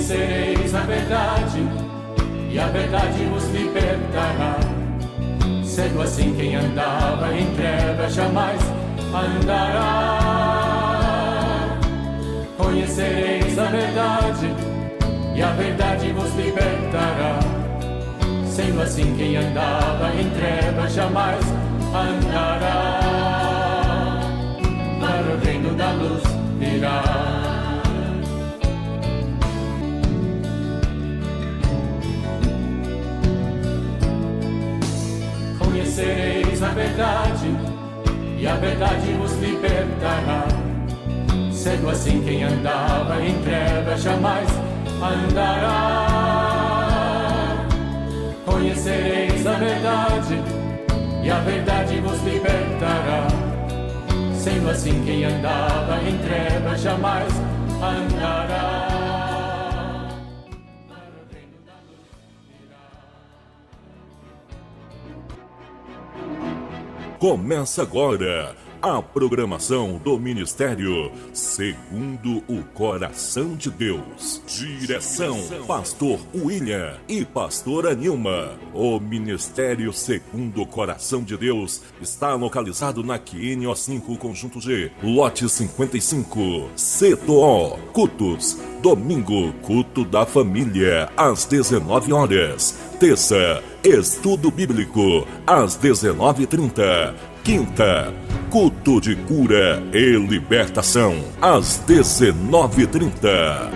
Conhecereis a verdade, e a verdade vos libertará. Sendo assim, quem andava em trevas jamais andará. Conhecereis a verdade, e a verdade vos libertará. Sendo assim, quem andava em trevas jamais andará. Para o reino da luz virá. Conhecereis a verdade, e a verdade vos libertará. Sendo assim, quem andava em trevas jamais andará. Conhecereis a verdade, e a verdade vos libertará. Sendo assim, quem andava em trevas jamais andará. Começa agora a programação do Ministério Segundo o Coração de Deus. Direção, Pastor William e Pastora Nilma. O Ministério Segundo o Coração de Deus está localizado na QNO 5, Conjunto G, lote 55, Setor O. Cultos. Domingo, culto da família, às 19 horas. Terça, estudo bíblico, às 19h30. Quinta, culto de cura e libertação, às 19h30.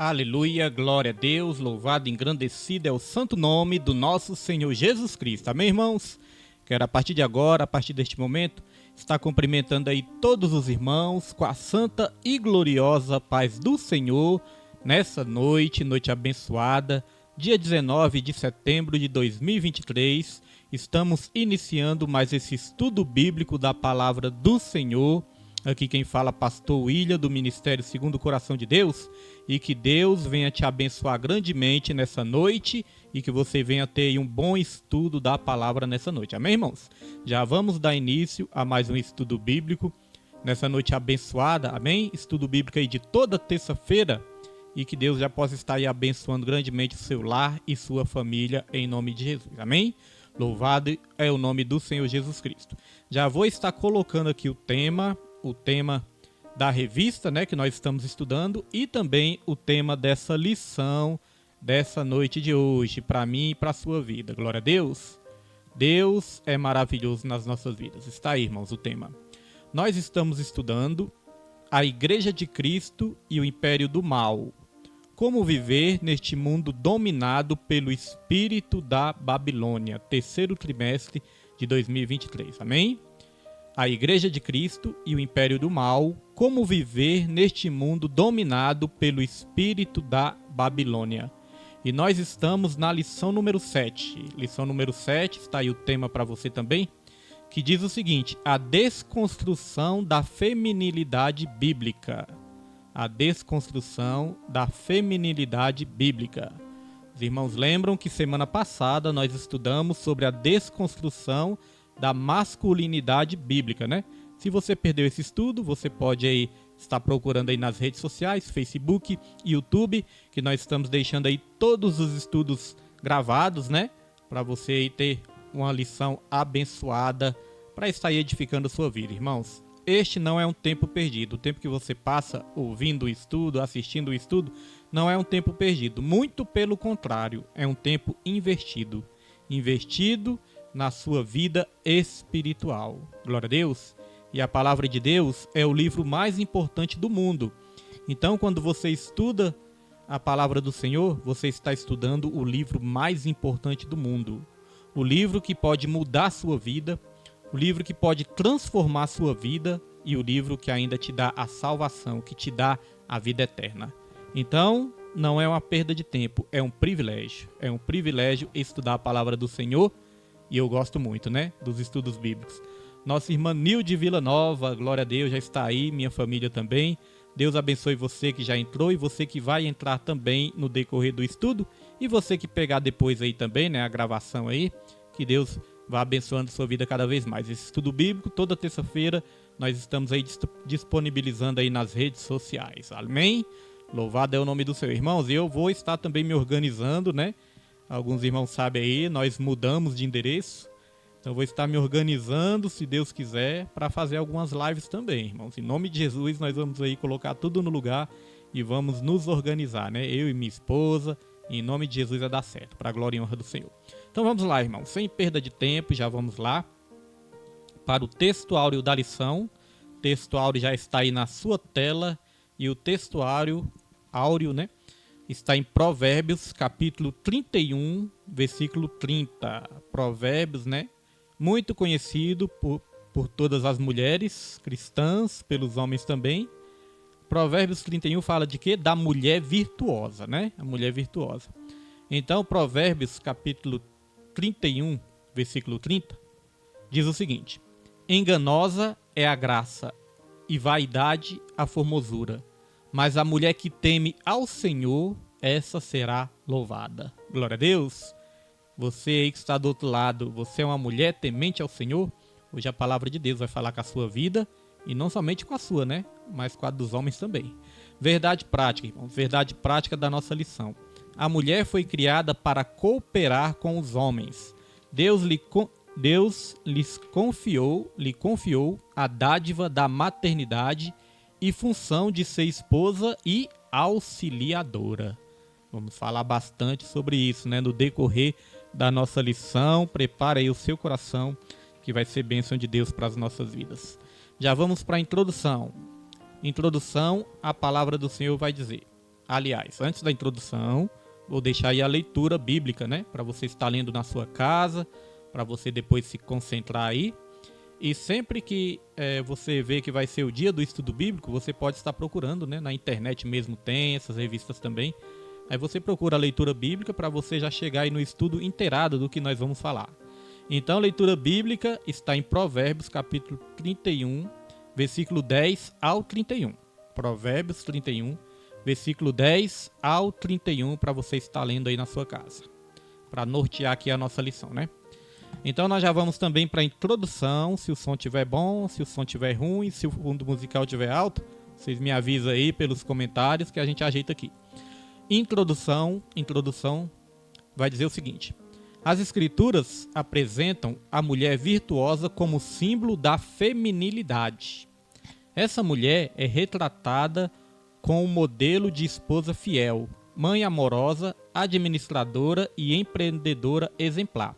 Aleluia, glória a Deus, louvado e engrandecido é o santo nome do nosso Senhor Jesus Cristo. Amém, irmãos? Quero a partir de agora, a partir deste momento, estar cumprimentando aí todos os irmãos com a santa e gloriosa paz do Senhor, nessa noite abençoada, dia 19 de setembro de 2023. Estamos iniciando mais esse estudo bíblico da palavra do Senhor. Aqui quem fala é Pastor William, do Ministério Segundo o Coração de Deus, e que Deus venha te abençoar grandemente nessa noite e que você venha ter um bom estudo da palavra nessa noite. Amém, irmãos? Já vamos dar início a mais um estudo bíblico nessa noite abençoada, amém? Estudo bíblico aí de toda terça-feira e que Deus já possa estar aí abençoando grandemente o seu lar e sua família em nome de Jesus, amém? Louvado é o nome do Senhor Jesus Cristo. Já vou estar colocando aqui o tema da revista, né, que nós estamos estudando, e também o tema dessa lição dessa noite de hoje, para mim e para a sua vida. Glória a Deus. Deus é maravilhoso nas nossas vidas. Está aí, irmãos, o tema. Nós estamos estudando a Igreja de Cristo e o Império do Mal. Como viver neste mundo dominado pelo espírito da Babilônia. Terceiro trimestre de 2023. Amém? A Igreja de Cristo e o Império do Mal, como viver neste mundo dominado pelo espírito da Babilônia. E nós estamos na lição número 7. Lição número 7, está aí o tema para você também, que diz o seguinte: a desconstrução da feminilidade bíblica. A desconstrução da feminilidade bíblica. Os irmãos lembram que semana passada nós estudamos sobre a desconstrução da masculinidade bíblica, né? Se você perdeu esse estudo, você pode aí estar procurando aí nas redes sociais, Facebook, YouTube, que nós estamos deixando aí todos os estudos gravados, né? Para você aí ter uma lição abençoada para estar aí edificando a sua vida, irmãos. Este não é um tempo perdido. O tempo que você passa ouvindo o estudo, assistindo o estudo, não é um tempo perdido. Muito pelo contrário, é um tempo investido. Investido na sua vida espiritual. Glória a Deus. E a palavra de Deus é o livro mais importante do mundo. Então, quando você estuda a palavra do Senhor, você está estudando o livro mais importante do mundo. O livro que pode mudar a sua vida, o livro que pode transformar a sua vida, e o livro que ainda te dá a salvação, que te dá a vida eterna. Então, não é uma perda de tempo, é um privilégio. É um privilégio estudar a palavra do Senhor, e eu gosto muito, né, dos estudos bíblicos. Nossa irmã Nilde Vila Nova, glória a Deus, já está aí, minha família também. Deus abençoe você que já entrou e você que vai entrar também no decorrer do estudo. E você que pegar depois aí também, né, a gravação aí, que Deus vá abençoando sua vida cada vez mais. Esse estudo bíblico, toda terça-feira, nós estamos aí disponibilizando aí nas redes sociais. Amém? Louvado é o nome do Senhor. Irmãos, eu vou estar também me organizando, né? Alguns irmãos sabem aí, nós mudamos de endereço. Então vou estar me organizando, se Deus quiser, para fazer algumas lives também, irmãos. Em nome de Jesus, nós vamos aí colocar tudo no lugar e vamos nos organizar, né? Eu e minha esposa, em nome de Jesus vai dar certo, para a glória e honra do Senhor. Então vamos lá, irmãos, sem perda de tempo, já vamos lá para o texto áureo da lição. O texto áureo já está aí na sua tela e o texto áureo, né? Está em Provérbios, capítulo 31, versículo 30. Provérbios, né? Muito conhecido por todas as mulheres cristãs, pelos homens também. Provérbios 31 fala de quê? Da mulher virtuosa, né? A mulher virtuosa. Então, Provérbios, capítulo 31, versículo 30, diz o seguinte: enganosa é a graça e vaidade a formosura, mas a mulher que teme ao Senhor, essa será louvada. Glória a Deus. Você aí que está do outro lado, você é uma mulher temente ao Senhor? Hoje a palavra de Deus vai falar com a sua vida, e não somente com a sua, né? Mas com a dos homens também. Verdade prática, irmãos. Verdade prática da nossa lição. A mulher foi criada para cooperar com os homens. Deus lhes confiou a dádiva da maternidade e função de ser esposa e auxiliadora. Vamos falar bastante sobre isso, né? No decorrer da nossa lição. Prepare aí o seu coração, que vai ser bênção de Deus para as nossas vidas. Já vamos para a introdução. Introdução, a palavra do Senhor vai dizer. Aliás, antes da introdução, vou deixar aí a leitura bíblica, né? Para você estar lendo na sua casa, para você depois se concentrar aí. E sempre que você vê que vai ser o dia do estudo bíblico, você pode estar procurando, né? Na internet mesmo tem, essas revistas também. Aí você procura a leitura bíblica para você já chegar aí no estudo inteirado do que nós vamos falar. Então, a leitura bíblica está em Provérbios, capítulo 31, versículo 10 ao 31. Provérbios 31, versículo 10 ao 31, para você estar lendo aí na sua casa. Para nortear aqui a nossa lição, né? Então, nós já vamos também para a introdução. Se o som estiver bom, se o som estiver ruim, se o fundo musical estiver alto, vocês me avisam aí pelos comentários que a gente ajeita aqui. Introdução vai dizer o seguinte: as escrituras apresentam a mulher virtuosa como símbolo da feminilidade. Essa mulher é retratada com o modelo de esposa fiel, mãe amorosa, administradora e empreendedora exemplar.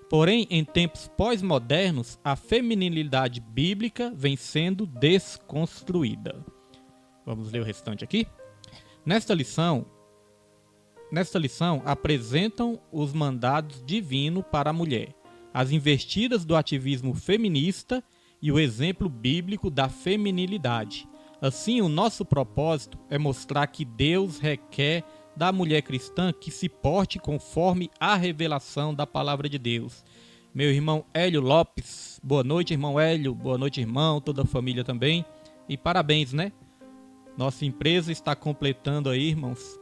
Porém, em tempos pós-modernos, a feminilidade bíblica vem sendo desconstruída. Vamos ler o restante aqui? Nesta lição, apresentam os mandados divinos para a mulher, as investidas do ativismo feminista e o exemplo bíblico da feminilidade. Assim, o nosso propósito é mostrar que Deus requer da mulher cristã que se porte conforme a revelação da palavra de Deus. Meu irmão Hélio Lopes, boa noite, irmão Hélio, boa noite, irmão, toda a família também. E parabéns, né? Nossa empresa está completando aí, irmãos.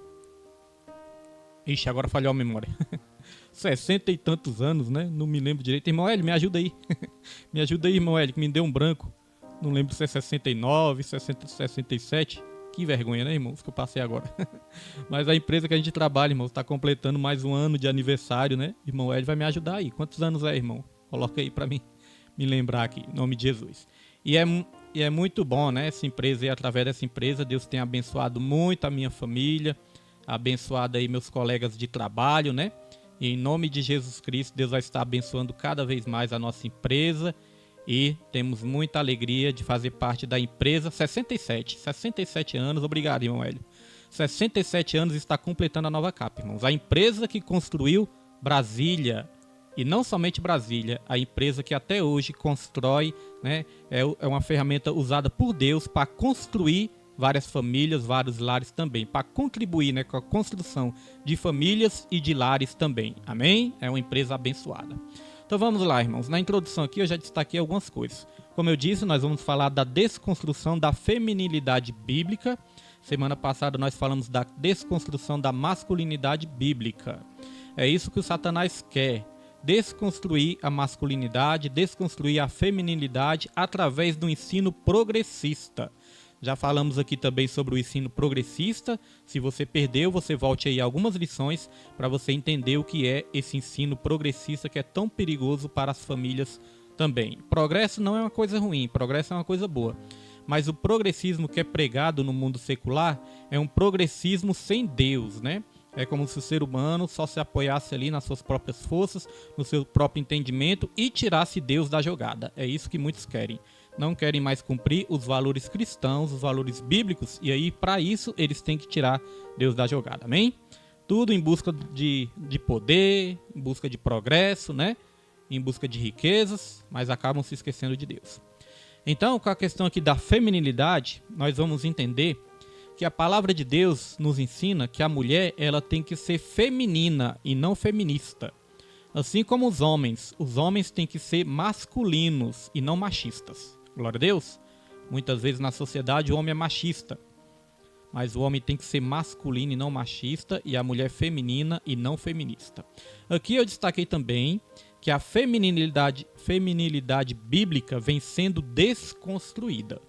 Ixi, agora falhou a memória. 60 e tantos anos, né? Não me lembro direito. Irmão Hélio, me ajuda aí. Me ajuda aí, irmão Hélio, que me deu um branco. Não lembro se é 69, 67. Que vergonha, né, irmãos, que eu passei agora. Mas a empresa que a gente trabalha, irmãos, está completando mais um ano de aniversário, né? Irmão Hélio vai me ajudar aí. Quantos anos é, irmão? Coloca aí para mim me lembrar aqui, em nome de Jesus. E é muito bom, né? Essa empresa, e através dessa empresa, Deus tem abençoado muito a minha família, abençoado aí meus colegas de trabalho, né? E em nome de Jesus Cristo, Deus vai estar abençoando cada vez mais a nossa empresa. E temos muita alegria de fazer parte da empresa. 67 anos, obrigado, irmão Hélio. 67 anos está completando a nova capa, irmãos. A empresa que construiu Brasília E não somente Brasília, a empresa que até hoje constrói, né, é uma ferramenta usada por Deus para construir várias famílias, vários lares também, para contribuir, né, com a construção de famílias e de lares também. Amém? É uma empresa abençoada. Então vamos lá, irmãos. Na introdução aqui eu já destaquei algumas coisas. Como eu disse, nós vamos falar da desconstrução da feminilidade bíblica. Semana passada nós falamos da desconstrução da masculinidade bíblica. É isso que o Satanás quer. Desconstruir a masculinidade, desconstruir a feminilidade através do ensino progressista. Já falamos aqui também sobre o ensino progressista. Se você perdeu, você volte aí algumas lições para você entender o que é esse ensino progressista que é tão perigoso para as famílias também. Progresso não é uma coisa ruim, progresso é uma coisa boa. Mas o progressismo que é pregado no mundo secular é um progressismo sem Deus, né? É como se o ser humano só se apoiasse ali nas suas próprias forças, no seu próprio entendimento e tirasse Deus da jogada. É isso que muitos querem. Não querem mais cumprir os valores cristãos, os valores bíblicos, e aí, para isso, eles têm que tirar Deus da jogada, amém? Tudo em busca de poder, em busca de progresso, né? Em busca de riquezas, mas acabam se esquecendo de Deus. Então, com a questão aqui da feminilidade, nós vamos entender que a palavra de Deus nos ensina que a mulher ela tem que ser feminina e não feminista. Assim como os homens têm que ser masculinos e não machistas. Glória a Deus. Muitas vezes na sociedade o homem é machista, mas o homem tem que ser masculino e não machista, e a mulher feminina e não feminista. Aqui eu destaquei também que a feminilidade bíblica vem sendo desconstruída.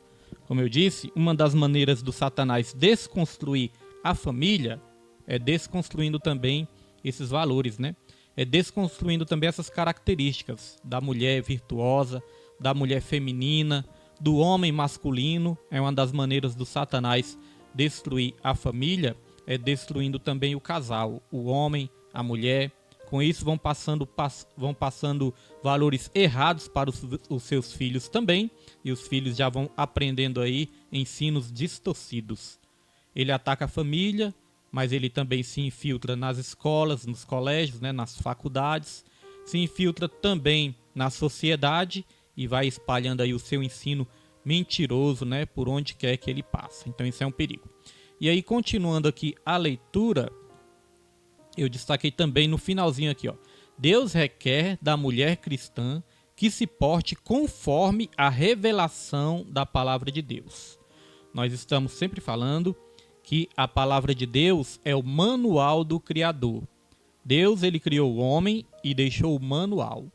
Como eu disse, uma das maneiras do Satanás desconstruir a família é desconstruindo também esses valores, né? É desconstruindo também essas características da mulher virtuosa, da mulher feminina, do homem masculino. É uma das maneiras do Satanás destruir a família, é destruindo também o casal, o homem, a mulher. Com isso vão passando valores errados para os seus filhos também, e os filhos já vão aprendendo aí ensinos distorcidos. Ele ataca a família, mas ele também se infiltra nas escolas, nos colégios, né, nas faculdades, se infiltra também na sociedade e vai espalhando aí o seu ensino mentiroso, né, por onde quer que ele passe. Então isso é um perigo. E aí, continuando aqui a leitura, eu destaquei também no finalzinho aqui, ó. Deus requer da mulher cristã que se porte conforme a revelação da palavra de Deus. Nós estamos sempre falando que a palavra de Deus é o manual do Criador. Deus, ele criou o homem e deixou o manual.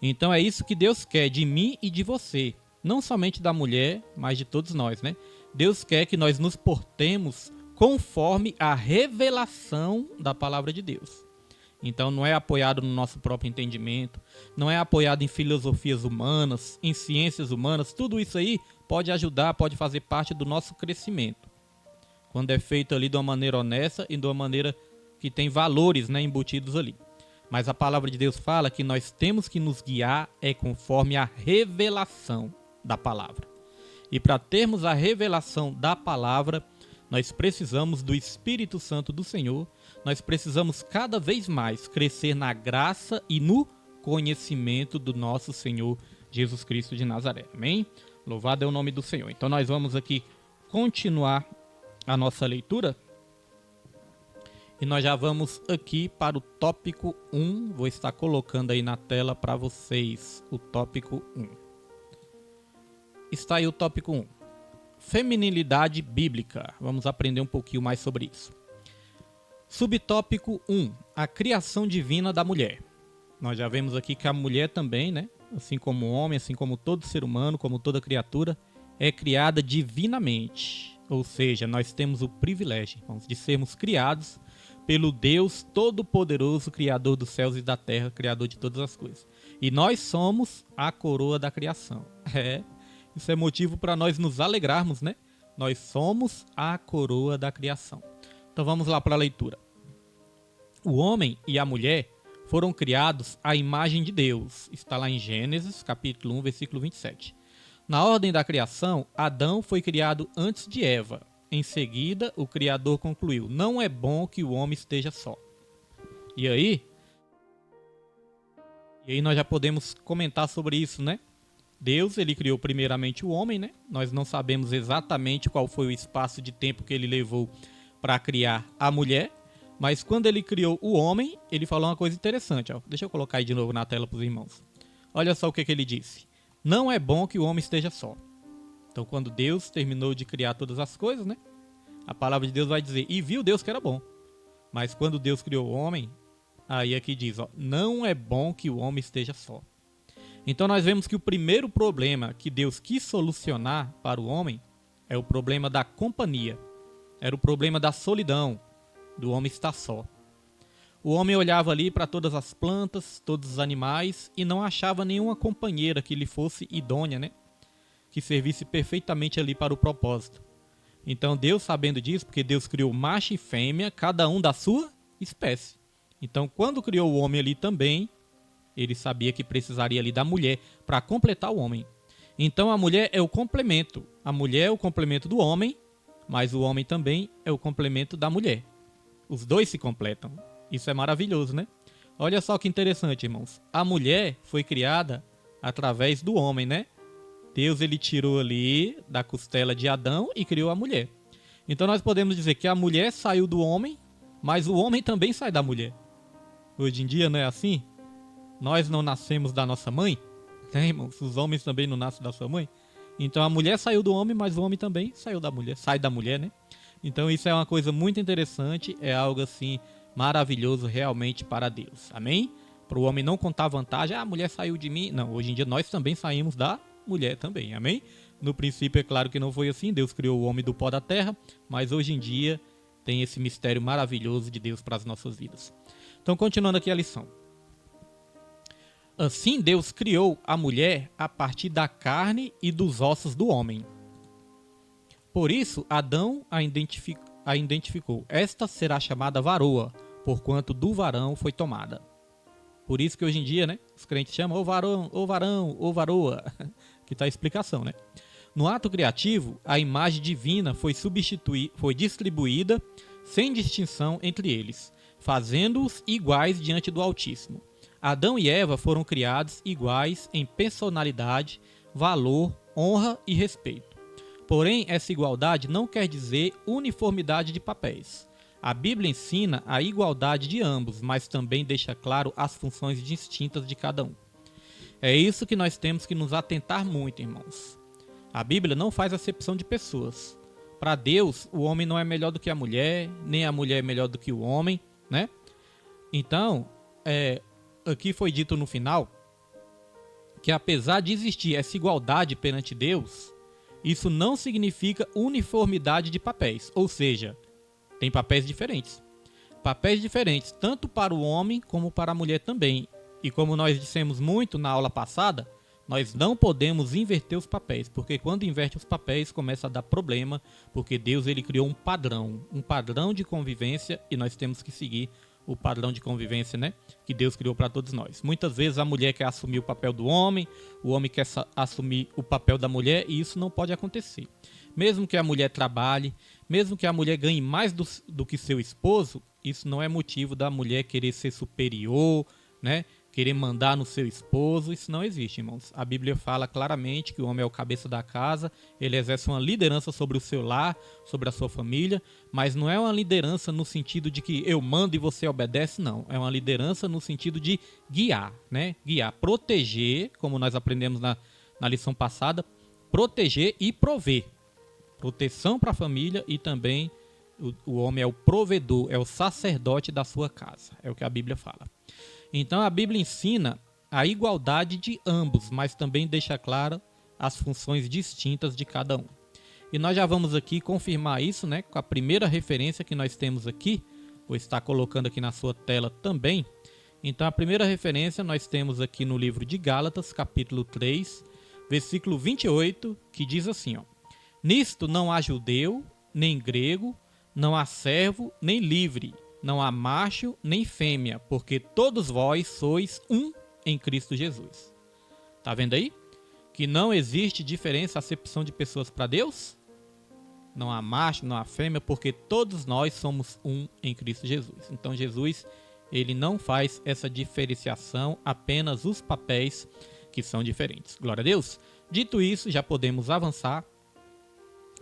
Então é isso que Deus quer de mim e de você. Não somente da mulher, mas de todos nós, né? Deus quer que nós nos portemos conforme a revelação da palavra de Deus. Então não é apoiado no nosso próprio entendimento, não é apoiado em filosofias humanas, em ciências humanas. Tudo isso aí pode ajudar, pode fazer parte do nosso crescimento. Quando é feito ali de uma maneira honesta e de uma maneira que tem valores, né, embutidos ali. Mas a palavra de Deus fala que nós temos que nos guiar conforme a revelação da palavra. E para termos a revelação da palavra, nós precisamos do Espírito Santo do Senhor, nós precisamos cada vez mais crescer na graça e no conhecimento do nosso Senhor Jesus Cristo de Nazaré. Amém? Louvado é o nome do Senhor. Então nós vamos aqui continuar a nossa leitura. E nós já vamos aqui para o tópico 1. Vou estar colocando aí na tela para vocês o tópico 1. Está aí o tópico 1. Feminilidade bíblica. Vamos aprender um pouquinho mais sobre isso. Subtópico 1. A criação divina da mulher. Nós já vemos aqui que a mulher também, né, assim como o homem, assim como todo ser humano, como toda criatura, é criada divinamente. Ou seja, nós temos o privilégio, irmãos, de sermos criados pelo Deus Todo-Poderoso, Criador dos céus e da terra, Criador de todas as coisas. E nós somos a coroa da criação. Isso é motivo para nós nos alegrarmos, né? Nós somos a coroa da criação. Então vamos lá para a leitura. O homem e a mulher foram criados à imagem de Deus. Está lá em Gênesis, capítulo 1, versículo 27. Na ordem da criação, Adão foi criado antes de Eva. Em seguida, o Criador concluiu: não é bom que o homem esteja só. E E aí nós já podemos comentar sobre isso, né? Deus, ele criou primeiramente o homem, né? Nós não sabemos exatamente qual foi o espaço de tempo que ele levou para criar a mulher, mas quando ele criou o homem, ele falou uma coisa interessante, ó. Deixa eu colocar aí de novo na tela para os irmãos. Olha só o que ele disse. Não é bom que o homem esteja só. Então, quando Deus terminou de criar todas as coisas, né? A palavra de Deus vai dizer, e viu Deus que era bom. Mas quando Deus criou o homem, aí aqui diz, ó, não é bom que o homem esteja só. Então nós vemos que o primeiro problema que Deus quis solucionar para o homem é o problema da companhia. Era o problema da solidão, do homem estar só. O homem olhava ali para todas as plantas, todos os animais e não achava nenhuma companheira que lhe fosse idônea, né? Que servisse perfeitamente ali para o propósito. Então Deus, sabendo disso, porque Deus criou macho e fêmea, cada um da sua espécie. Então quando criou o homem ali também, ele sabia que precisaria ali da mulher para completar o homem. Então a mulher é o complemento. A mulher é o complemento do homem, mas o homem também é o complemento da mulher. Os dois se completam. Isso é maravilhoso, né? Olha só que interessante, irmãos. A mulher foi criada através do homem, né? Deus, ele tirou ali da costela de Adão e criou a mulher. Então nós podemos dizer que a mulher saiu do homem, mas o homem também sai da mulher. Hoje em dia não é assim? Nós não nascemos da nossa mãe, né, irmãos? Os homens também não nascem da sua mãe. Então a mulher saiu do homem, mas o homem também saiu da mulher, sai da mulher, né? Então isso é uma coisa muito interessante, é algo assim maravilhoso realmente para Deus. Amém? Para o homem não contar vantagem, a mulher saiu de mim. Não, hoje em dia nós também saímos da mulher também, amém? No princípio é claro que não foi assim, Deus criou o homem do pó da terra, mas hoje em dia tem esse mistério maravilhoso de Deus para as nossas vidas. Então continuando aqui a lição. Assim Deus criou a mulher a partir da carne e dos ossos do homem. Por isso Adão a identificou. Esta será chamada varoa, porquanto do varão foi tomada. Por isso que hoje em dia, né, os crentes chamam ou varão, ou varoa, que está a explicação, né? No ato criativo, a imagem divina foi distribuída sem distinção entre eles, fazendo-os iguais diante do Altíssimo. Adão e Eva foram criados iguais em personalidade, valor, honra e respeito. Porém, essa igualdade não quer dizer uniformidade de papéis. A Bíblia ensina a igualdade de ambos, mas também deixa claro as funções distintas de cada um. É isso que nós temos que nos atentar muito, irmãos. A Bíblia não faz acepção de pessoas. Para Deus, o homem não é melhor do que a mulher, nem a mulher é melhor do que o homem, né? Então, aqui foi dito no final que apesar de existir essa igualdade perante Deus, isso não significa uniformidade de papéis, ou seja, tem papéis diferentes. Papéis diferentes tanto para o homem como para a mulher também. E como nós dissemos muito na aula passada, nós não podemos inverter os papéis, porque quando inverte os papéis começa a dar problema, porque Deus, ele criou um padrão de convivência e nós temos que seguir o padrão de convivência, né, que Deus criou para todos nós. Muitas vezes a mulher quer assumir o papel do homem, o homem quer assumir o papel da mulher e isso não pode acontecer. Mesmo que a mulher trabalhe, mesmo que a mulher ganhe mais do que seu esposo, isso não é motivo da mulher querer ser superior, né, querer mandar no seu esposo. Isso não existe, irmãos. A Bíblia fala claramente que o homem é o cabeça da casa, ele exerce uma liderança sobre o seu lar, sobre a sua família, mas não é uma liderança no sentido de que eu mando e você obedece, não. É uma liderança no sentido de guiar, né? Guiar, proteger, como nós aprendemos na lição passada, proteger e prover. Proteção para a família e também o homem é o provedor, é o sacerdote da sua casa. É o que a Bíblia fala. Então a Bíblia ensina a igualdade de ambos, mas também deixa claro as funções distintas de cada um. E nós já vamos aqui confirmar isso, né, com a primeira referência que nós temos aqui, vou estar colocando aqui na sua tela também. Então a primeira referência nós temos aqui no livro de Gálatas, capítulo 3, versículo 28, que diz assim, ó: Nisto não há judeu, nem grego, não há servo, nem livre, não há macho nem fêmea, porque todos vós sois um em Cristo Jesus. Tá vendo aí? Que não existe diferença, acepção de pessoas para Deus? Não há macho, não há fêmea, porque todos nós somos um em Cristo Jesus. Então Jesus, ele não faz essa diferenciação, apenas os papéis que são diferentes. Glória a Deus. Dito isso, já podemos avançar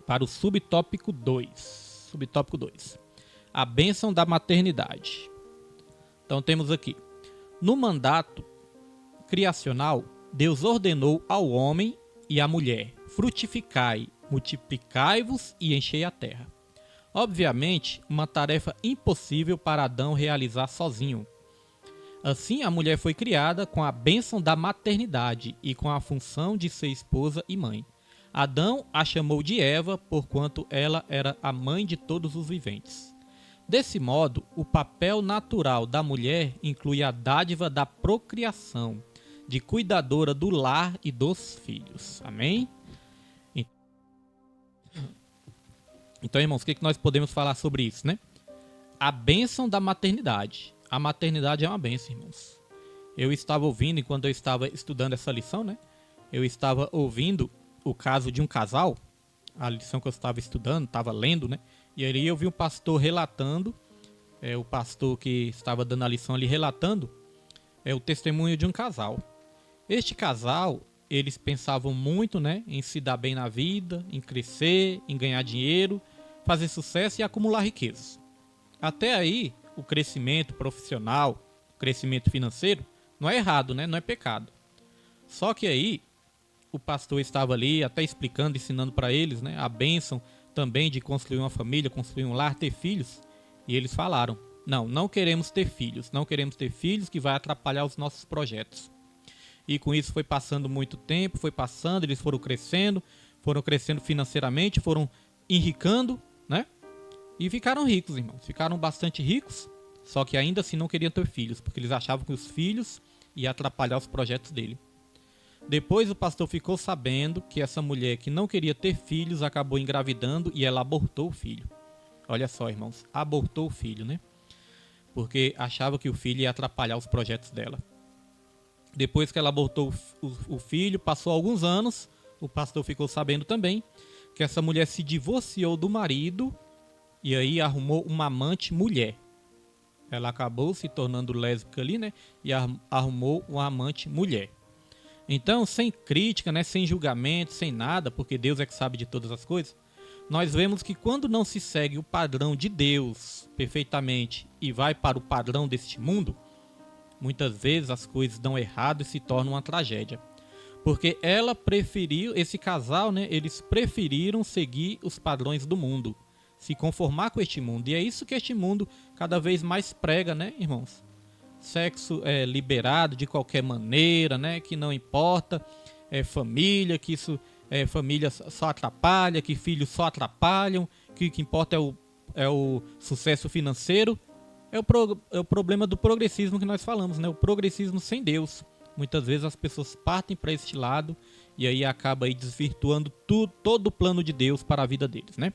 para o subtópico 2. Subtópico 2. A bênção da maternidade. Então temos aqui. No mandato criacional, Deus ordenou ao homem e à mulher: frutificai, multiplicai-vos e enchei a terra. Obviamente, uma tarefa impossível para Adão realizar sozinho. Assim, a mulher foi criada com a bênção da maternidade e com a função de ser esposa e mãe. Adão a chamou de Eva, porquanto ela era a mãe de todos os viventes. Desse modo, o papel natural da mulher inclui a dádiva da procriação, de cuidadora do lar e dos filhos. Amém? Então, irmãos, o que nós podemos falar sobre isso, né? A bênção da maternidade. A maternidade é uma bênção, irmãos. Eu estava ouvindo, enquanto eu estava estudando essa lição, né? Eu estava ouvindo o caso de um casal, a lição que eu estava estudando, estava lendo, né? E aí eu vi um pastor relatando, o pastor que estava dando a lição ali relatando, o testemunho de um casal. Este casal, eles pensavam muito, né, em se dar bem na vida, em crescer, em ganhar dinheiro, fazer sucesso e acumular riquezas. Até aí, o crescimento profissional, o crescimento financeiro, não é errado, né? Não é pecado. Só que aí, o pastor estava ali até explicando, ensinando para eles, né, a bênção também de construir uma família, construir um lar, ter filhos. E eles falaram: não queremos ter filhos, não queremos ter filhos que vai atrapalhar os nossos projetos. E com isso foi passando muito tempo, foi passando, eles foram crescendo financeiramente, foram enricando, né? E ficaram ricos, irmãos. Ficaram bastante ricos, só que ainda assim não queriam ter filhos, porque eles achavam que os filhos iam atrapalhar os projetos dele. Depois o pastor ficou sabendo que essa mulher que não queria ter filhos acabou engravidando e ela abortou o filho. Olha só, irmãos, abortou o filho, né? Porque achava que o filho ia atrapalhar os projetos dela. Depois que ela abortou o filho, passou alguns anos, o pastor ficou sabendo também que essa mulher se divorciou do marido e aí arrumou uma amante mulher. Ela acabou se tornando lésbica ali, né? E arrumou uma amante mulher. Então, sem crítica, né? Sem julgamento, sem nada, porque Deus é que sabe de todas as coisas, nós vemos que quando não se segue o padrão de Deus perfeitamente e vai para o padrão deste mundo, muitas vezes as coisas dão errado e se tornam uma tragédia. Porque ela preferiu, esse casal, né, eles preferiram seguir os padrões do mundo, se conformar com este mundo. E é isso que este mundo cada vez mais prega, né, irmãos? Sexo liberado de qualquer maneira, né, que não importa, família, que isso família só atrapalha, que filhos só atrapalham, que o que importa é o sucesso financeiro. É o problema do progressismo que nós falamos, né? O progressismo sem Deus. Muitas vezes as pessoas partem para este lado e aí acaba aí desvirtuando todo o plano de Deus para a vida deles, né?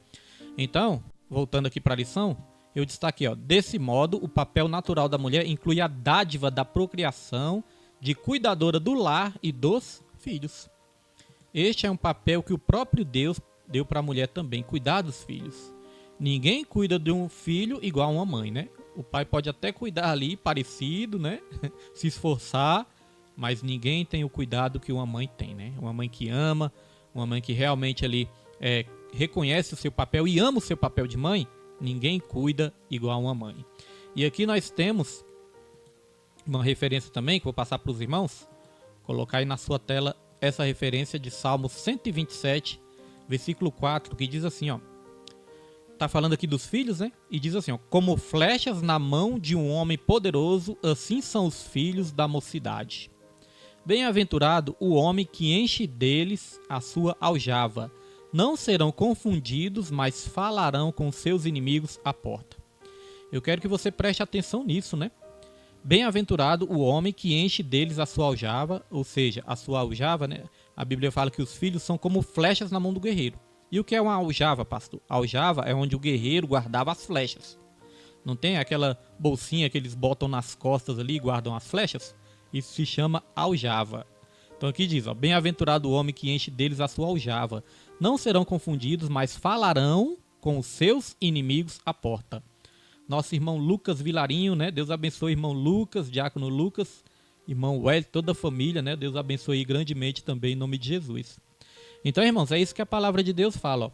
Então, voltando aqui para a lição, eu destaquei, desse modo, o papel natural da mulher inclui a dádiva da procriação, de cuidadora do lar e dos filhos. Este é um papel que o próprio Deus deu para a mulher também, cuidar dos filhos. Ninguém cuida de um filho igual a uma mãe, né? O pai pode até cuidar ali, parecido, né? Se esforçar, mas ninguém tem o cuidado que uma mãe tem, né? Uma mãe que ama, uma mãe que realmente ali reconhece o seu papel e ama o seu papel de mãe, ninguém cuida igual a uma mãe. E aqui nós temos uma referência também, que vou passar para os irmãos, colocar aí na sua tela essa referência de Salmo 127, versículo 4, que diz assim, tá falando aqui dos filhos, né? E diz assim, como flechas na mão de um homem poderoso, assim são os filhos da mocidade. Bem-aventurado o homem que enche deles a sua aljava. Não serão confundidos, mas falarão com seus inimigos à porta. Eu quero que você preste atenção nisso, né? Bem-aventurado o homem que enche deles a sua aljava, ou seja, a sua aljava, né? A Bíblia fala que os filhos são como flechas na mão do guerreiro. E o que é uma aljava, pastor? A aljava é onde o guerreiro guardava as flechas. Não tem aquela bolsinha que eles botam nas costas ali e guardam as flechas? Isso se chama aljava. Então aqui diz, bem-aventurado o homem que enche deles a sua aljava. Não serão confundidos, mas falarão com os seus inimigos à porta. nosso irmão Lucas Vilarinho, né? Deus abençoe irmão Lucas, diácono Lucas, irmão Wellington, toda a família, né? Deus abençoe grandemente também em nome de Jesus. Então, irmãos, é isso que a palavra de Deus fala, ó. O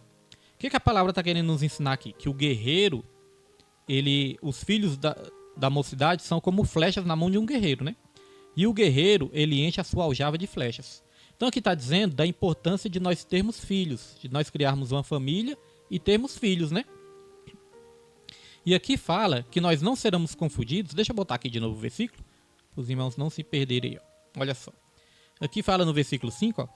que a palavra está querendo nos ensinar aqui? Que o guerreiro, os filhos da mocidade são como flechas na mão de um guerreiro, né? E o guerreiro, ele enche a sua aljava de flechas. Então aqui está dizendo da importância de nós termos filhos, de nós criarmos uma família e termos filhos, né? E aqui fala que nós não seremos confundidos. Deixa eu botar aqui de novo o versículo, para os irmãos não se perderem. Ó. Olha só. Aqui fala no versículo 5, ó,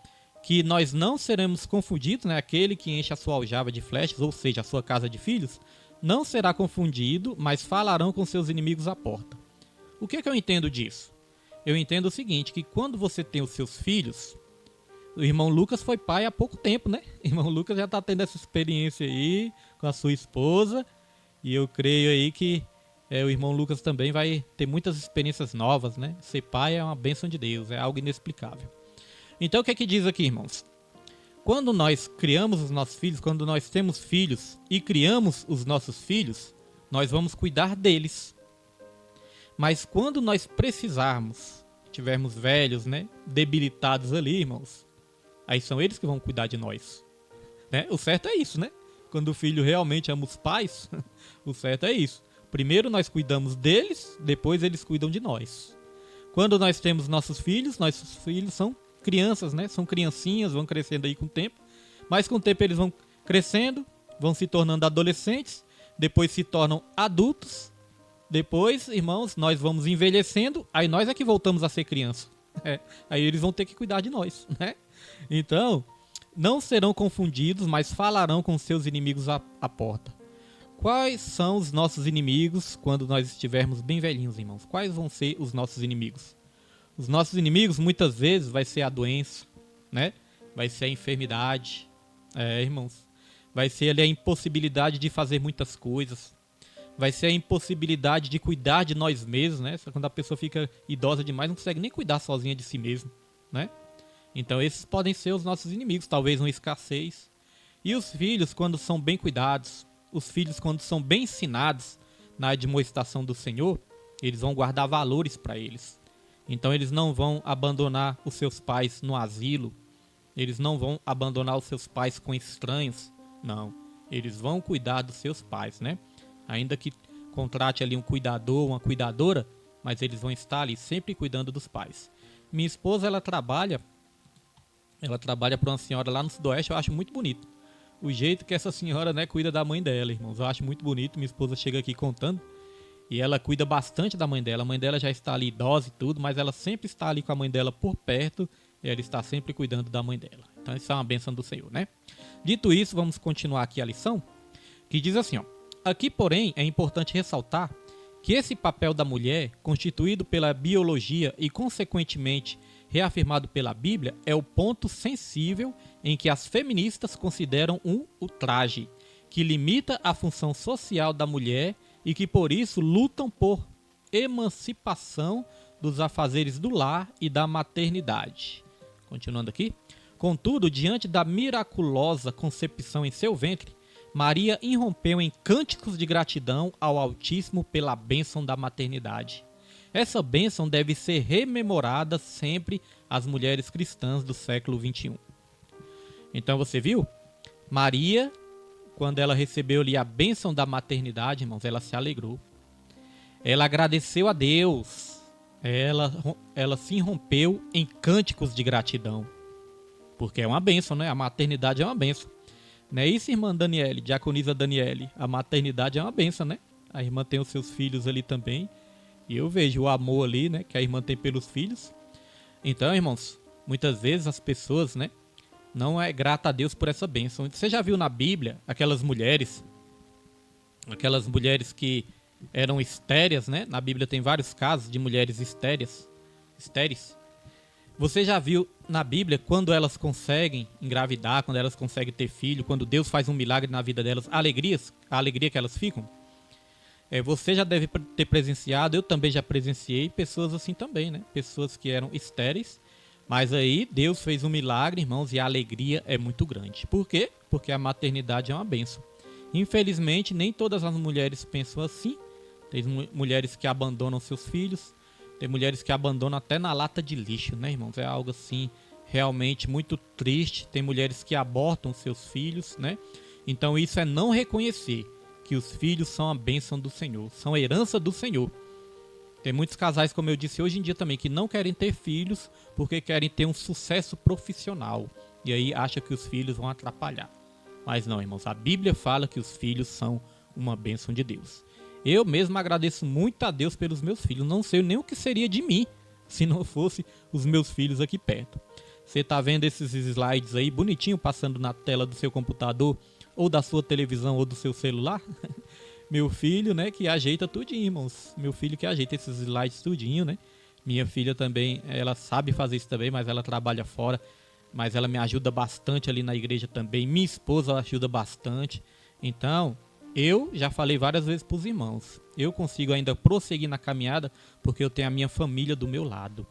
que nós não seremos confundidos, né? Aquele que enche a sua aljava de flechas, ou seja, a sua casa de filhos, não será confundido, mas falarão com seus inimigos à porta. O que eu entendo disso? Eu entendo o seguinte, que quando você tem os seus filhos, o irmão Lucas foi pai há pouco tempo, né? O irmão Lucas já está tendo essa experiência aí com a sua esposa, e eu creio aí que o irmão Lucas também vai ter muitas experiências novas, né? Ser pai é uma bênção de Deus, é algo inexplicável. Então o que é que diz aqui, irmãos? Quando nós criamos os nossos filhos, quando nós temos filhos e criamos os nossos filhos, nós vamos cuidar deles. Mas quando nós precisarmos, tivermos velhos, né, debilitados ali, irmãos, aí são eles que vão cuidar de nós. Né? O certo é isso, né? Quando o filho realmente ama os pais, o certo é isso. Primeiro nós cuidamos deles, depois eles cuidam de nós. Quando nós temos nossos filhos são crianças, né? São criancinhas, vão crescendo aí com o tempo. Mas com o tempo eles vão crescendo, vão se tornando adolescentes, depois se tornam adultos. Depois, irmãos, nós vamos envelhecendo, aí nós é que voltamos a ser criança. Aí eles vão ter que cuidar de nós, né? Então, não serão confundidos, mas falarão com seus inimigos à porta. Quais são os nossos inimigos quando nós estivermos bem velhinhos, irmãos? Quais vão ser os nossos inimigos? Os nossos inimigos, muitas vezes, vai ser a doença, né? Vai ser a enfermidade, irmãos. Vai ser ali a impossibilidade de fazer muitas coisas. Vai ser a impossibilidade de cuidar de nós mesmos, né? Quando a pessoa fica idosa demais, não consegue nem cuidar sozinha de si mesmo, né? Então esses podem ser os nossos inimigos, talvez uma escassez. E os filhos, quando são bem cuidados, os filhos, quando são bem ensinados na admoestação do Senhor, eles vão guardar valores para eles. Então eles não vão abandonar os seus pais no asilo, eles não vão abandonar os seus pais com estranhos, não. Eles vão cuidar dos seus pais, né? Ainda que contrate ali um cuidador, uma cuidadora, mas eles vão estar ali sempre cuidando dos pais. Minha esposa, ela trabalha para uma senhora lá no Sudoeste, eu acho muito bonito. O jeito que essa senhora, né, cuida da mãe dela, irmãos, eu acho muito bonito. Minha esposa chega aqui contando e ela cuida bastante da mãe dela. A mãe dela já está ali idosa e tudo, mas ela sempre está ali com a mãe dela por perto e ela está sempre cuidando da mãe dela. Então isso é uma bênção do Senhor, né? Dito isso, vamos continuar aqui a lição, que diz assim, ó. Aqui, porém, é importante ressaltar que esse papel da mulher, constituído pela biologia e, consequentemente, reafirmado pela Bíblia, é o ponto sensível em que as feministas consideram um ultraje, que limita a função social da mulher e que, por isso, lutam por emancipação dos afazeres do lar e da maternidade. Continuando aqui. Contudo, diante da miraculosa concepção em seu ventre, Maria irrompeu em cânticos de gratidão ao Altíssimo pela bênção da maternidade. Essa bênção deve ser rememorada sempre às mulheres cristãs do século XXI. Então você viu? Maria, quando ela recebeu ali a bênção da maternidade, irmãos, ela se alegrou. Ela agradeceu a Deus. Ela se irrompeu em cânticos de gratidão. Porque é uma bênção, né? A maternidade é uma bênção. Não é isso, irmã Daniele, diaconisa Daniele? A maternidade é uma bênção, né? A irmã tem os seus filhos ali também. E eu vejo o amor ali, né? Que a irmã tem pelos filhos. Então, irmãos, muitas vezes as pessoas, né? Não é grata a Deus por essa bênção. Você já viu na Bíblia aquelas mulheres que eram estéreis, né? Na Bíblia tem vários casos de mulheres estéreis. Você já viu na Bíblia quando elas conseguem engravidar, quando elas conseguem ter filho, quando Deus faz um milagre na vida delas, a alegria que elas ficam? Você já deve ter presenciado, eu também já presenciei pessoas assim também, né? Pessoas que eram estéreis, mas aí Deus fez um milagre, irmãos, e a alegria é muito grande. Por quê? Porque a maternidade é uma bênção. Infelizmente, nem todas as mulheres pensam assim, Tem mulheres que abandonam seus filhos, tem mulheres que abandonam até na lata de lixo, né, irmãos? É algo assim realmente muito triste. Tem mulheres que abortam seus filhos, né? Então isso é não reconhecer que os filhos são a bênção do Senhor, são a herança do Senhor. Tem muitos casais, como eu disse hoje em dia também, que não querem ter filhos porque querem ter um sucesso profissional. E aí acha que os filhos vão atrapalhar. Mas não, irmãos, a Bíblia fala que os filhos são uma bênção de Deus. Eu mesmo agradeço muito a Deus pelos meus filhos. Não sei nem o que seria de mim se não fosse os meus filhos aqui perto. Você tá vendo esses slides aí bonitinho passando na tela do seu computador ou da sua televisão ou do seu celular? Meu filho, né, que ajeita tudinho, irmãos. Meu filho que ajeita esses slides tudinho, né? Minha filha também, ela sabe fazer isso também, mas ela trabalha fora. Mas ela me ajuda bastante ali na igreja também. Minha esposa ajuda bastante. Então, eu já falei várias vezes para os irmãos. Eu consigo ainda prosseguir na caminhada porque eu tenho a minha família do meu lado.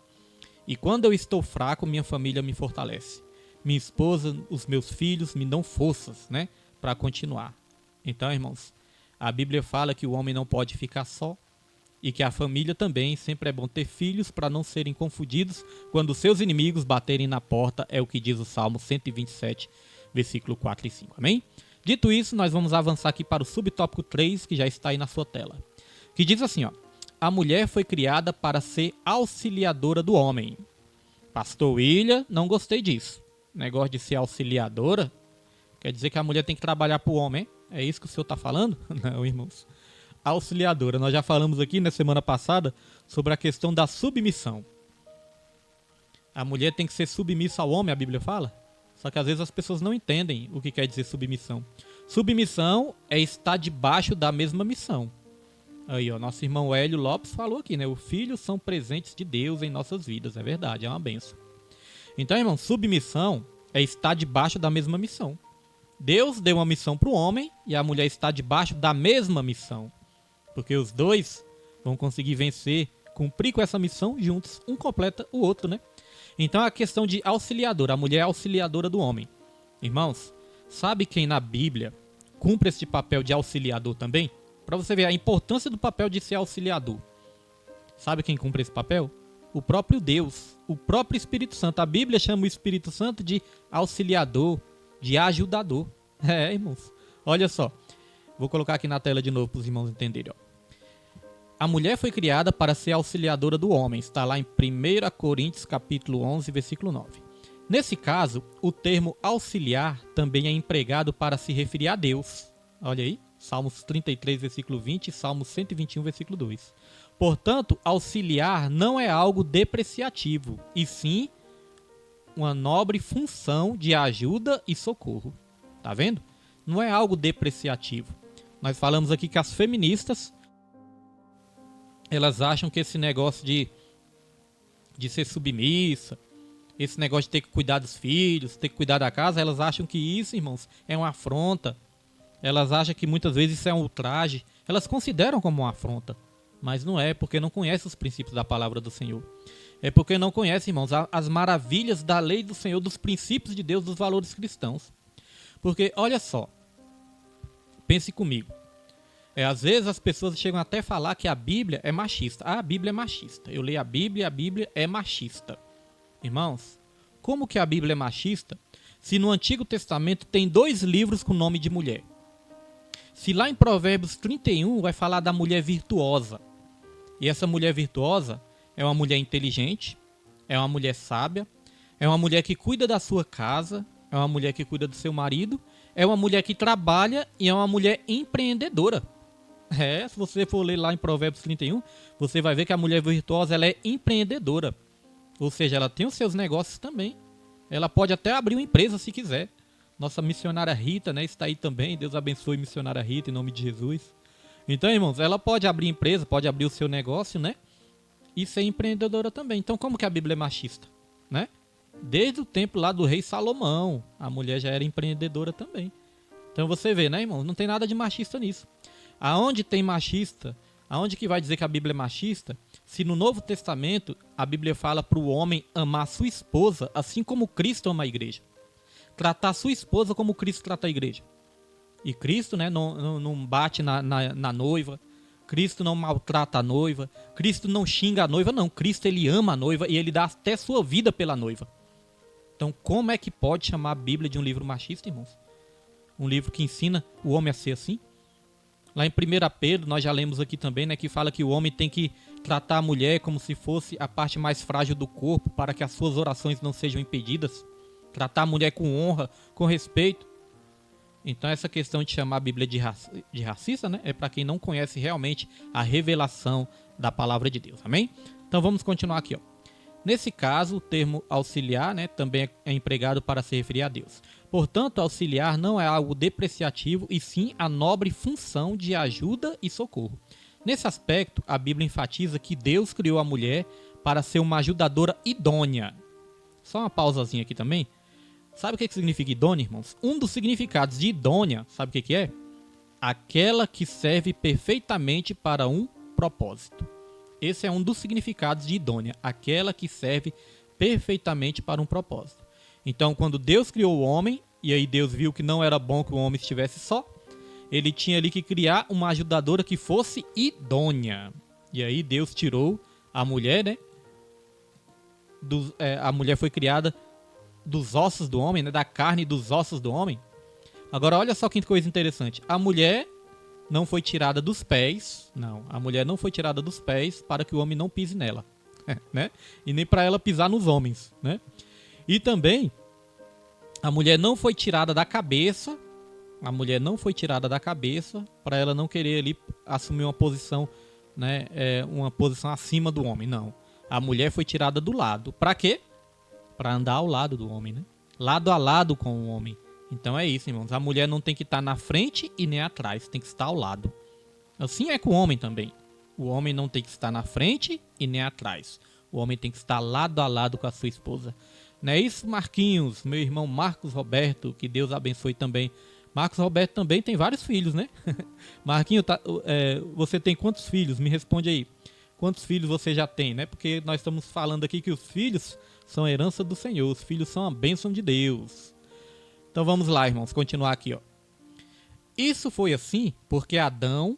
E quando eu estou fraco, minha família me fortalece. Minha esposa, os meus filhos me dão forças, né, para continuar. Então, irmãos, a Bíblia fala que o homem não pode ficar só e que a família também sempre é bom ter filhos para não serem confundidos quando seus inimigos baterem na porta, é o que diz o Salmo 127, versículo 4 e 5. Amém? Dito isso, nós vamos avançar aqui para o subtópico 3, que já está aí na sua tela. Que diz assim, ó: a mulher foi criada para ser auxiliadora do homem. Pastor William, não gostei disso. Negócio de ser auxiliadora, quer dizer que a mulher tem que trabalhar para o homem, hein? É isso que o senhor está falando? Não, irmãos. Auxiliadora. Nós já falamos aqui na semana passada sobre a questão da submissão. A mulher tem que ser submissa ao homem, a Bíblia fala. Só que às vezes as pessoas não entendem o que quer dizer submissão. Submissão é estar debaixo da mesma missão. Aí, ó, nosso irmão Hélio Lopes falou aqui, né? Os filhos são presentes de Deus em nossas vidas. É verdade, é uma benção. Então, irmão, submissão é estar debaixo da mesma missão. Deus deu uma missão para o homem e a mulher está debaixo da mesma missão. Porque os dois vão conseguir vencer, cumprir com essa missão juntos. Um completa o outro, né? Então a questão de auxiliadora. A mulher é auxiliadora do homem. Irmãos, sabe quem na Bíblia cumpre esse papel de auxiliador também? Para você ver a importância do papel de ser auxiliador. Sabe quem cumpre esse papel? O próprio Deus, o próprio Espírito Santo. A Bíblia chama o Espírito Santo de auxiliador, de ajudador. É, irmãos. Olha só. Vou colocar aqui na tela de novo para os irmãos entenderem. Ó. A mulher foi criada para ser auxiliadora do homem. Está lá em 1 Coríntios capítulo 11, versículo 9. Nesse caso, o termo auxiliar também é empregado para se referir a Deus. Olha aí. Salmos 33, versículo 20 e Salmos 121, versículo 2. Portanto, auxiliar não é algo depreciativo, e sim uma nobre função de ajuda e socorro. Tá vendo? Não é algo depreciativo. Nós falamos aqui que as feministas, elas acham que esse negócio de ser submissa, esse negócio de ter que cuidar dos filhos, ter que cuidar da casa, elas acham que isso, irmãos, é uma afronta. Elas acham que muitas vezes isso é um ultraje. Elas consideram como uma afronta. Mas não é, porque não conhecem os princípios da palavra do Senhor. É porque não conhecem, irmãos, as maravilhas da lei do Senhor, dos princípios de Deus, dos valores cristãos. Porque, olha só, pense comigo. Às vezes as pessoas chegam até a falar que a Bíblia é machista. Ah, a Bíblia é machista. Eu leio a Bíblia e a Bíblia é machista. Irmãos, como que a Bíblia é machista se no Antigo Testamento tem 2 livros com nome de mulher? Se lá em Provérbios 31 vai falar da mulher virtuosa. E essa mulher virtuosa é uma mulher inteligente, é uma mulher sábia, é uma mulher que cuida da sua casa, é uma mulher que cuida do seu marido, é uma mulher que trabalha e é uma mulher empreendedora. Se você for ler lá em Provérbios 31, você vai ver que a mulher virtuosa ela é empreendedora. Ou seja, ela tem os seus negócios também. Ela pode até abrir uma empresa se quiser. Nossa missionária Rita, né, está aí também. Deus abençoe a missionária Rita em nome de Jesus. Então, irmãos, ela pode abrir empresa, pode abrir o seu negócio, né? E ser empreendedora também. Então, como que a Bíblia é machista, né? Desde o tempo lá do rei Salomão, a mulher já era empreendedora também. Então você vê, né, irmão? Não tem nada de machista nisso. Aonde tem machista, aonde que vai dizer que a Bíblia é machista? Se no Novo Testamento a Bíblia fala para o homem amar sua esposa, assim como Cristo ama a igreja. Tratar sua esposa como Cristo trata a igreja. E Cristo, né, não bate na noiva, Cristo não maltrata a noiva, Cristo não xinga a noiva, não. Cristo, ele ama a noiva e ele dá até sua vida pela noiva. Então, como é que pode chamar a Bíblia de um livro machista, irmãos? Um livro que ensina o homem a ser assim? Lá em 1 Pedro, nós já lemos aqui também, né, que fala que o homem tem que tratar a mulher como se fosse a parte mais frágil do corpo, para que as suas orações não sejam impedidas. Tratar a mulher com honra, com respeito. Então essa questão de chamar a Bíblia de racista, né, é para quem não conhece realmente a revelação da palavra de Deus. Amém? Então vamos continuar aqui, ó. Nesse caso, o termo auxiliar, né, também é empregado para se referir a Deus. Portanto, auxiliar não é algo depreciativo, e sim a nobre função de ajuda e socorro. Nesse aspecto, a Bíblia enfatiza que Deus criou a mulher para ser uma ajudadora idônea. Só uma pausazinha aqui também. Sabe o que significa idônea, irmãos? Um dos significados de idônea, sabe o que é? Aquela que serve perfeitamente para um propósito. Esse é um dos significados de idônea, aquela que serve perfeitamente para um propósito. Então, quando Deus criou o homem, e aí Deus viu que não era bom que o homem estivesse só, ele tinha ali que criar uma ajudadora que fosse idônea. E aí Deus tirou a mulher, né? A mulher foi criada dos ossos do homem, né? Da carne e dos ossos do homem. Agora, olha só que coisa interessante. A mulher não foi tirada dos pés, não. A mulher não foi tirada dos pés para que o homem não pise nela, né? E nem para ela pisar nos homens, né? E também, a mulher não foi tirada da cabeça. A mulher não foi tirada da cabeça para ela não querer ali assumir uma posição, né? Uma posição acima do homem, não. A mulher foi tirada do lado. Para quê? Para andar ao lado do homem, né? Lado a lado com o homem. Então é isso, irmãos. A mulher não tem que estar na frente e nem atrás, tem que estar ao lado. Assim é com o homem também. O homem não tem que estar na frente e nem atrás. O homem tem que estar lado a lado com a sua esposa. Não é isso, Marquinhos? Meu irmão Marcos Roberto, que Deus abençoe também. Marcos Roberto também tem vários filhos, né? Marquinhos, você tem quantos filhos? Me responde aí. Quantos filhos você já tem, né? Porque nós estamos falando aqui que os filhos são a herança do Senhor. Os filhos são a bênção de Deus. Então vamos lá, irmãos, continuar aqui, ó. Isso foi assim porque Adão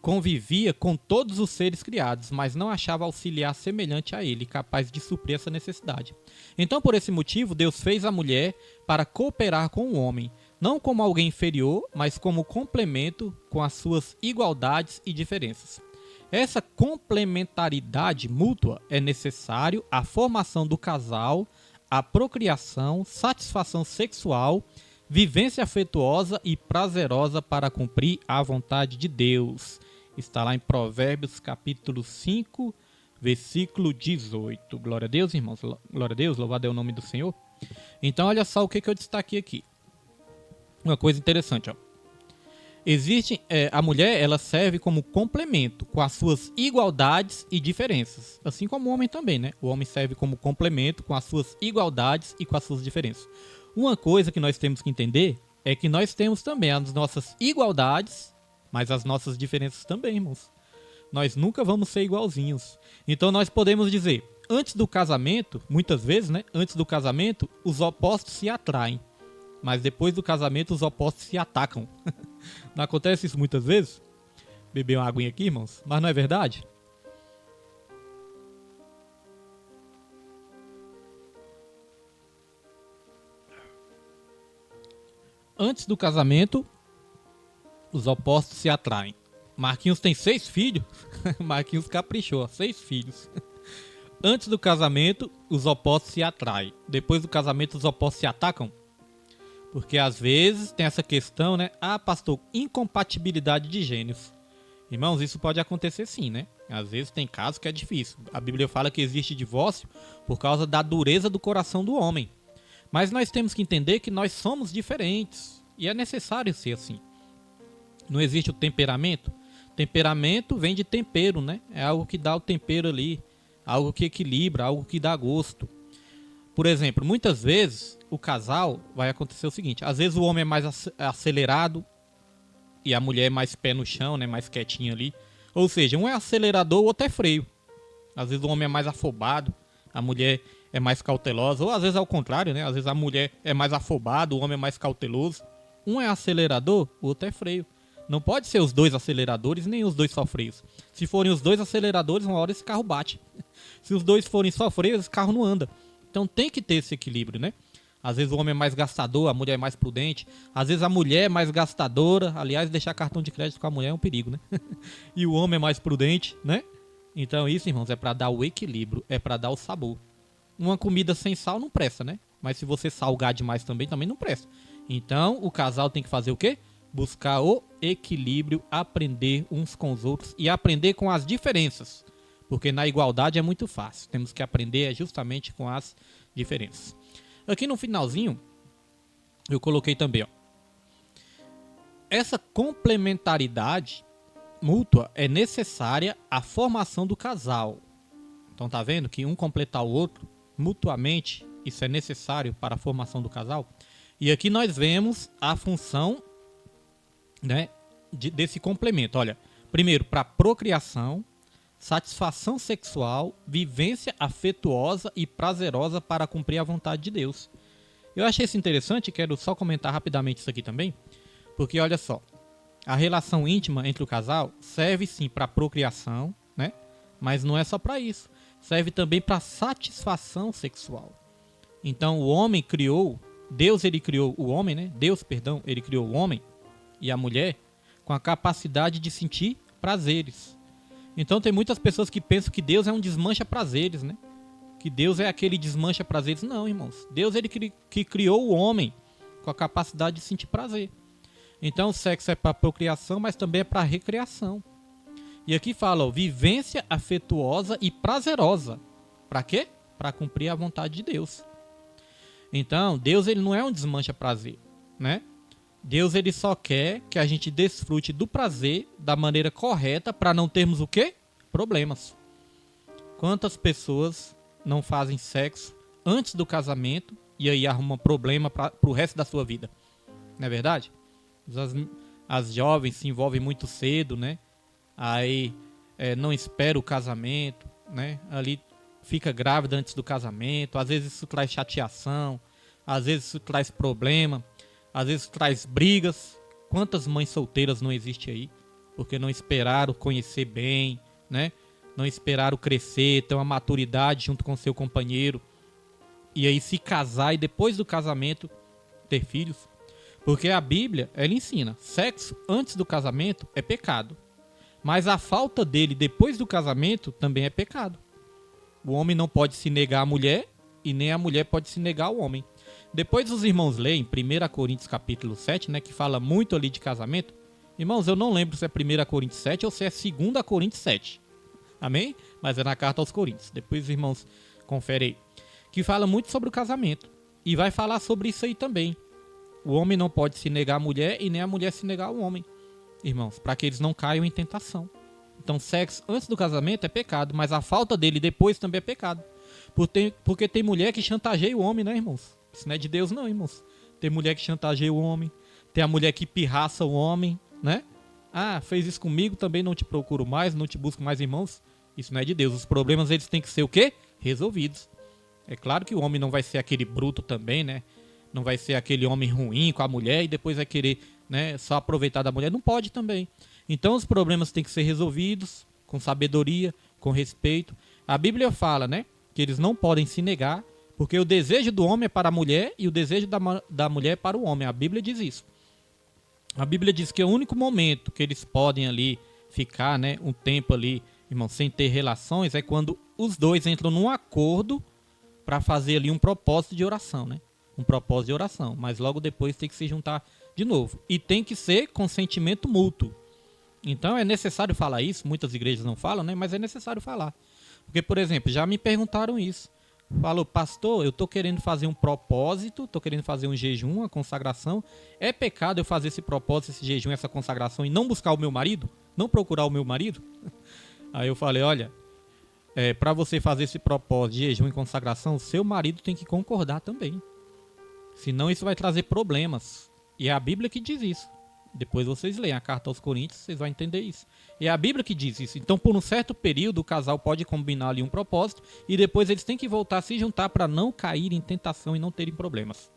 convivia com todos os seres criados, mas não achava auxiliar semelhante a ele, capaz de suprir essa necessidade. Então, por esse motivo, Deus fez a mulher para cooperar com o homem, não como alguém inferior, mas como complemento com as suas igualdades e diferenças. Essa complementaridade mútua é necessário à formação do casal, à procriação, satisfação sexual, vivência afetuosa e prazerosa para cumprir a vontade de Deus. Está lá em Provérbios capítulo 5, versículo 18. Glória a Deus, irmãos. Glória a Deus, louvado é o nome do Senhor. Então, olha só o que eu destaquei aqui. Uma coisa interessante, ó. A mulher, ela serve como complemento com as suas igualdades e diferenças. Assim como o homem também, né? O homem serve como complemento com as suas igualdades e com as suas diferenças. Uma coisa que nós temos que entender é que nós temos também as nossas igualdades, mas as nossas diferenças também, irmãos. Nós nunca vamos ser igualzinhos. Então nós podemos dizer, antes do casamento, muitas vezes, né? Antes do casamento, os opostos se atraem. Mas depois do casamento, os opostos se atacam. Não acontece isso muitas vezes? Beber uma aguinha aqui, irmãos? Mas não é verdade? Antes do casamento, os opostos se atraem. Marquinhos tem 6 filhos. Marquinhos caprichou, 6 filhos. Antes do casamento, os opostos se atraem. Depois do casamento, os opostos se atacam. Porque às vezes tem essa questão, né? Ah, pastor, incompatibilidade de gênios. Irmãos, isso pode acontecer sim, né? Às vezes tem casos que é difícil. A Bíblia fala que existe divórcio por causa da dureza do coração do homem. Mas nós temos que entender que nós somos diferentes. E é necessário ser assim. Não existe o temperamento? Temperamento vem de tempero, né? É algo que dá o tempero ali. Algo que equilibra, algo que dá gosto. Por exemplo, muitas vezes o casal vai acontecer o seguinte. Às vezes o homem é mais acelerado e a mulher é mais pé no chão, né? Mais quietinha ali. Ou seja, um é acelerador, o outro é freio. Às vezes o homem é mais afobado, a mulher é mais cautelosa. Ou às vezes é ao contrário, né? Às vezes a mulher é mais afobada, o homem é mais cauteloso. Um é acelerador, o outro é freio. Não pode ser os dois aceleradores nem os dois só freios. Se forem os dois aceleradores, uma hora esse carro bate. Se os dois forem só freios, esse carro não anda. Então tem que ter esse equilíbrio, né? Às vezes o homem é mais gastador, a mulher é mais prudente. Às vezes a mulher é mais gastadora. Aliás, deixar cartão de crédito com a mulher é um perigo, né? E o homem é mais prudente, né? Então isso, irmãos, é para dar o equilíbrio, é para dar o sabor. Uma comida sem sal não presta, né? Mas se você salgar demais também não presta. Então o casal tem que fazer o quê? Buscar o equilíbrio, aprender uns com os outros e aprender com as diferenças. Porque na igualdade é muito fácil. Temos que aprender justamente com as diferenças. Aqui no finalzinho, eu coloquei também, ó. Essa complementaridade mútua é necessária à formação do casal. Então tá vendo que um completar o outro mutuamente, isso é necessário para a formação do casal. E aqui nós vemos a função, né, desse complemento. Olha, primeiro, para procriação, satisfação sexual, vivência afetuosa e prazerosa para cumprir a vontade de Deus. Eu achei isso interessante e quero só comentar rapidamente isso aqui também, porque olha só, a relação íntima entre o casal serve sim para procriação, né? Mas não é só para isso, serve também para satisfação sexual. Então o homem criou, Deus ele criou o homem, né? Deus, perdão, ele criou o homem e a mulher com a capacidade de sentir prazeres. Então tem muitas pessoas que pensam que Deus é um desmancha-prazeres, né? Que Deus é aquele desmancha-prazeres. Não, irmãos. Deus ele que criou o homem com a capacidade de sentir prazer. Então o sexo é para procriação, mas também é para recreação. E aqui fala, ó, vivência afetuosa e prazerosa. Para quê? Para cumprir a vontade de Deus. Então Deus ele não é um desmancha-prazer, né? Deus ele só quer que a gente desfrute do prazer da maneira correta para não termos o quê? Problemas. Quantas pessoas não fazem sexo antes do casamento e aí arrumam problema para o resto da sua vida? Não é verdade? As jovens se envolvem muito cedo, né? Aí não espera o casamento, né? Ali fica grávida antes do casamento. Às vezes isso traz chateação, às vezes isso traz problema. Às vezes traz brigas. Quantas mães solteiras não existem aí? Porque não esperaram conhecer bem, né? Não esperaram crescer, ter uma maturidade junto com seu companheiro. E aí se casar e depois do casamento ter filhos. Porque a Bíblia, ela ensina, sexo antes do casamento é pecado. Mas a falta dele depois do casamento também é pecado. O homem não pode se negar à mulher e nem a mulher pode se negar ao homem. Depois os irmãos leem 1 Coríntios capítulo 7, né, que fala muito ali de casamento. Irmãos, eu não lembro se é 1 Coríntios 7 ou se é 2 Coríntios 7. Amém? Mas é na carta aos Coríntios. Depois os irmãos conferem aí. Que fala muito sobre o casamento. E vai falar sobre isso aí também. O homem não pode se negar à mulher e nem a mulher se negar ao homem. Irmãos, para que eles não caiam em tentação. Então sexo antes do casamento é pecado, mas a falta dele depois também é pecado. Porque tem mulher que chantageia o homem, né, irmãos? Isso não é de Deus não, irmãos. Tem mulher que chantageia o homem. Tem a mulher que pirraça o homem, né? Ah, fez isso comigo, também não te procuro mais, não te busco mais, irmãos. Isso não é de Deus. Os problemas eles têm que ser o quê? Resolvidos. É claro que o homem não vai ser aquele bruto também, né? Não vai ser aquele homem ruim com a mulher e depois vai querer, né, só aproveitar da mulher. Não pode também. Então os problemas têm que ser resolvidos com sabedoria, com respeito. A Bíblia fala, né, que eles não podem se negar. Porque o desejo do homem é para a mulher e o desejo da mulher é para o homem. A Bíblia diz isso. A Bíblia diz que o único momento que eles podem ali ficar, né, um tempo ali, irmão, sem ter relações, é quando os dois entram num acordo para fazer ali um propósito de oração, né? Um propósito de oração. Mas logo depois tem que se juntar de novo. E tem que ser consentimento mútuo. Então é necessário falar isso. Muitas igrejas não falam, né? Mas é necessário falar. Porque, por exemplo, já me perguntaram isso. Falou, pastor, eu tô querendo fazer um propósito, tô querendo fazer um jejum, uma consagração. É pecado eu fazer esse propósito, esse jejum, essa consagração e não buscar o meu marido? Não procurar o meu marido? Aí eu falei, olha, para você fazer esse propósito de jejum e consagração, o seu marido tem que concordar também. Senão isso vai trazer problemas. E é a Bíblia que diz isso. Depois vocês leem a carta aos Coríntios, vocês vão entender isso. É a Bíblia que diz isso. Então, por um certo período, o casal pode combinar ali um propósito e depois eles têm que voltar a se juntar para não cair em tentação e não terem problemas.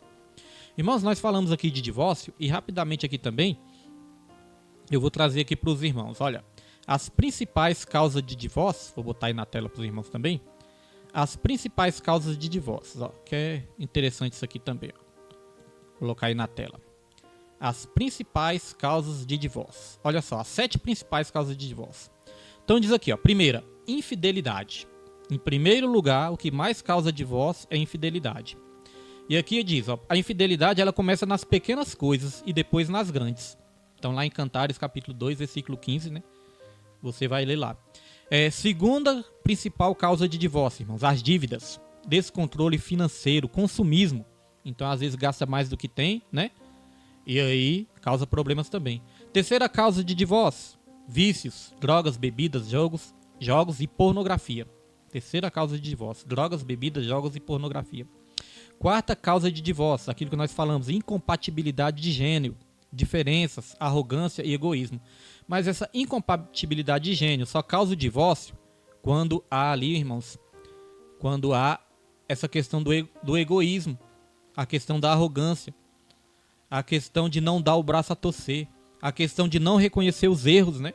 Irmãos, nós falamos aqui de divórcio e rapidamente aqui também, eu vou trazer aqui para os irmãos. Olha, as principais causas de divórcio, vou botar aí na tela para os irmãos também. As principais causas de divórcio, ó, que é interessante isso aqui também. Ó. Vou colocar aí na tela. As principais causas de divórcio. Olha só, as 7 principais causas de divórcio. Então diz aqui, ó, primeira, infidelidade. Em primeiro lugar, o que mais causa divórcio é infidelidade. E aqui diz, ó, a infidelidade ela começa nas pequenas coisas e depois nas grandes. Então lá em Cantares, capítulo 2, versículo 15, né? Você vai ler lá. Segunda principal causa de divórcio, irmãos, as dívidas. Descontrole financeiro, consumismo. Então às vezes gasta mais do que tem, né? E aí causa problemas também. Terceira causa de divórcio, vícios, drogas, bebidas, jogos e pornografia. Terceira causa de divórcio, drogas, bebidas, jogos e pornografia. Quarta causa de divórcio, aquilo que nós falamos, incompatibilidade de gênero, diferenças, arrogância e egoísmo. Mas essa incompatibilidade de gênero só causa o divórcio quando há ali, irmãos, quando há essa questão do egoísmo, a questão da arrogância, a questão de não dar o braço a torcer, a questão de não reconhecer os erros, né?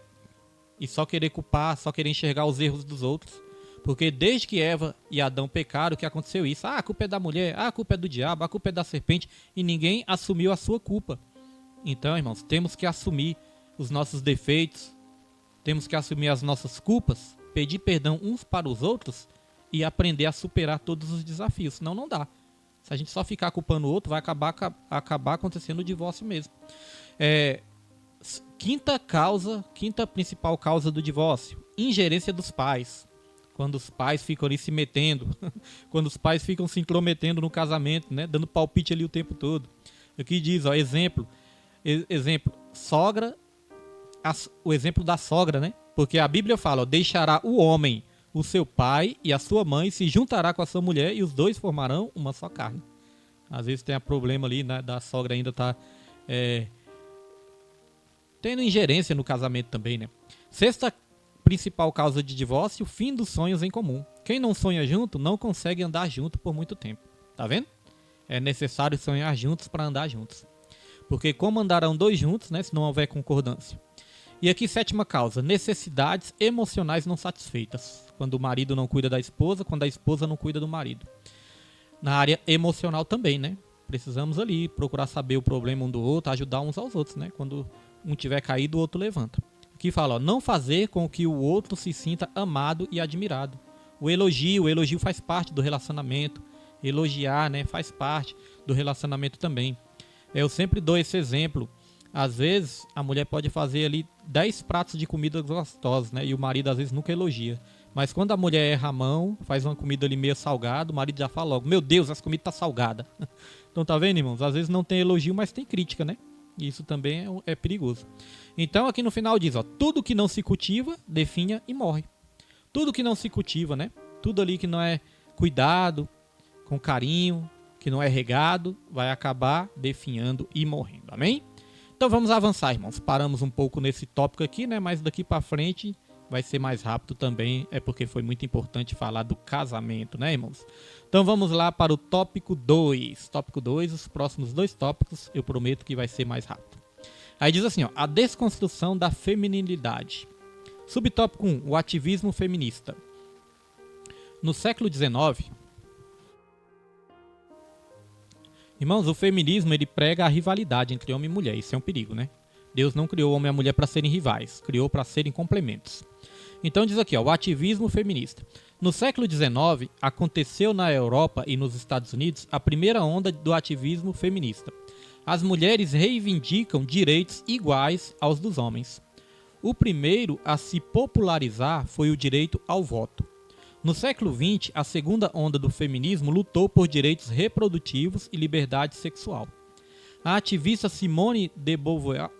E só querer culpar, só querer enxergar os erros dos outros. Porque desde que Eva e Adão pecaram, o que aconteceu isso? Ah, a culpa é da mulher, a culpa é do diabo, a culpa é da serpente. E ninguém assumiu a sua culpa. Então, irmãos, temos que assumir os nossos defeitos, temos que assumir as nossas culpas, pedir perdão uns para os outros e aprender a superar todos os desafios. Senão não dá. Se a gente só ficar culpando o outro, vai acabar acontecendo o divórcio mesmo. Quinta principal causa do divórcio, ingerência dos pais. Quando os pais ficam ali se metendo, quando os pais ficam se intrometendo no casamento, né, dando palpite ali o tempo todo. Aqui diz, ó, exemplo, sogra, o exemplo da sogra, né? Porque a Bíblia fala, ó, deixará o homem o seu pai e a sua mãe, se juntará com a sua mulher e os dois formarão uma só carne. Às vezes tem problema ali, né, da sogra ainda tá tendo ingerência no casamento também, né? Sexta principal causa de divórcio, o fim dos sonhos em comum. Quem não sonha junto não consegue andar junto por muito tempo. Tá vendo? É necessário sonhar juntos para andar juntos. Porque como andarão dois juntos, né, se não houver concordância. E aqui, sétima causa, necessidades emocionais não satisfeitas. Quando o marido não cuida da esposa, quando a esposa não cuida do marido. Na área emocional também, né? Precisamos ali procurar saber o problema um do outro, ajudar uns aos outros, né? Quando um tiver caído, o outro levanta. Aqui fala, ó, não fazer com que o outro se sinta amado e admirado. O elogio faz parte do relacionamento. Elogiar, né, faz parte do relacionamento também. Eu sempre dou esse exemplo. Às vezes, a mulher pode fazer ali 10 pratos de comida gostosos, né? E o marido, às vezes, nunca elogia. Mas quando a mulher erra a mão, faz uma comida ali meio salgada, o marido já fala logo, meu Deus, essa comida tá salgada. Então, tá vendo, irmãos? Às vezes não tem elogio, mas tem crítica, né? E isso também é perigoso. Então, aqui no final diz, ó, tudo que não se cultiva, definha e morre. Tudo que não se cultiva, né? Tudo ali que não é cuidado, com carinho, que não é regado, vai acabar definhando e morrendo. Amém? Então vamos avançar, irmãos. Paramos um pouco nesse tópico aqui, né? Mas daqui para frente vai ser mais rápido também, é porque foi muito importante falar do casamento, né, irmãos? Então vamos lá para o tópico 2. Tópico 2, os próximos 2 tópicos, eu prometo que vai ser mais rápido. Aí diz assim, ó, a desconstrução da feminilidade. Subtópico 1, o ativismo feminista. No século XIX, irmãos, o feminismo ele prega a rivalidade entre homem e mulher. Isso é um perigo, né? Deus não criou o homem e a mulher para serem rivais, criou para serem complementos. Então diz aqui, ó, o ativismo feminista. No século XIX, aconteceu na Europa e nos Estados Unidos a primeira onda do ativismo feminista. As mulheres reivindicam direitos iguais aos dos homens. O primeiro a se popularizar foi o direito ao voto. No século XX, a segunda onda do feminismo lutou por direitos reprodutivos e liberdade sexual. A ativista Simone de Beauvoir,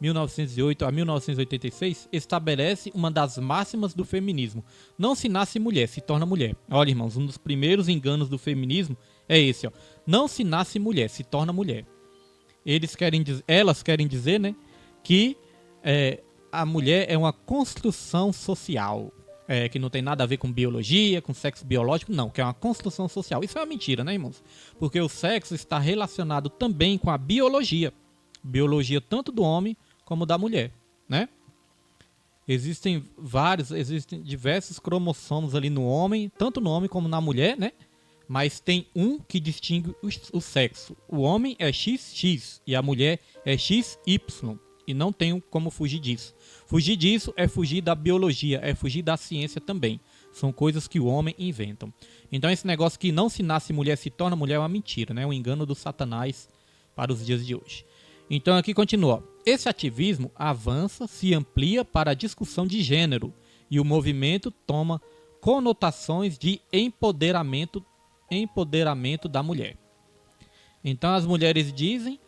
1908 a 1986, estabelece uma das máximas do feminismo. Não se nasce mulher, se torna mulher. Olha, irmãos, um dos primeiros enganos do feminismo é esse, ó. Não se nasce mulher, se torna mulher. Elas querem dizer, né, que a mulher é uma construção social. Que não tem nada a ver com biologia, com sexo biológico, não, que é uma construção social. Isso é uma mentira, né, irmãos? Porque o sexo está relacionado também com a biologia. Biologia tanto do homem como da mulher, né? Existem diversos cromossomos ali no homem, tanto no homem como na mulher, né? Mas tem um que distingue o sexo. O homem é XX e a mulher é XY. E não tem como fugir disso. Fugir disso é fugir da biologia, é fugir da ciência também. São coisas que o homem inventam. Então esse negócio que não se nasce mulher, se torna mulher é uma mentira, né? Um engano do Satanás para os dias de hoje. Então aqui continua. Esse ativismo avança, se amplia para a discussão de gênero e o movimento toma conotações de empoderamento da mulher. Então as mulheres dizem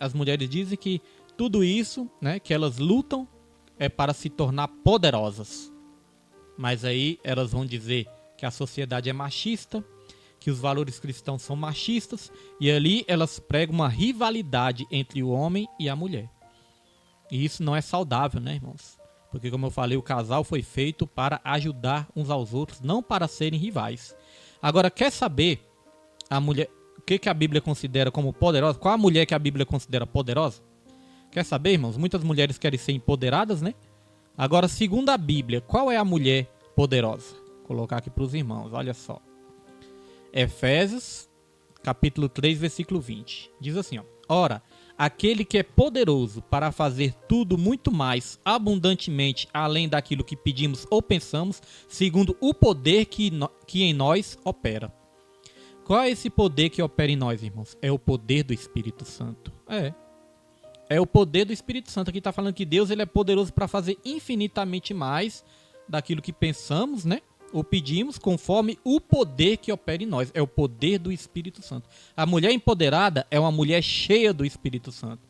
que tudo isso, né, que elas lutam é para se tornar poderosas. Mas aí elas vão dizer que a sociedade é machista, que os valores cristãos são machistas, e ali elas pregam uma rivalidade entre o homem e a mulher. E isso não é saudável, né, irmãos? Porque, como eu falei, o casal foi feito para ajudar uns aos outros, não para serem rivais. Agora, quer saber a mulher, o que a Bíblia considera como poderosa? Qual a mulher que a Bíblia considera poderosa? Quer saber, irmãos? Muitas mulheres querem ser empoderadas, né? Agora, segundo a Bíblia, qual é a mulher poderosa? Vou colocar aqui para os irmãos, olha só. Efésios, capítulo 3, versículo 20. Diz assim, ó. Ora, aquele que é poderoso para fazer tudo muito mais abundantemente além daquilo que pedimos ou pensamos, segundo o poder que em nós opera. Qual é esse poder que opera em nós, irmãos? É o poder do Espírito Santo. É o poder do Espírito Santo. Aqui está falando que Deus ele é poderoso para fazer infinitamente mais daquilo que pensamos, né? Ou pedimos, conforme o poder que opera em nós. É o poder do Espírito Santo. A mulher empoderada é uma mulher cheia do Espírito Santo.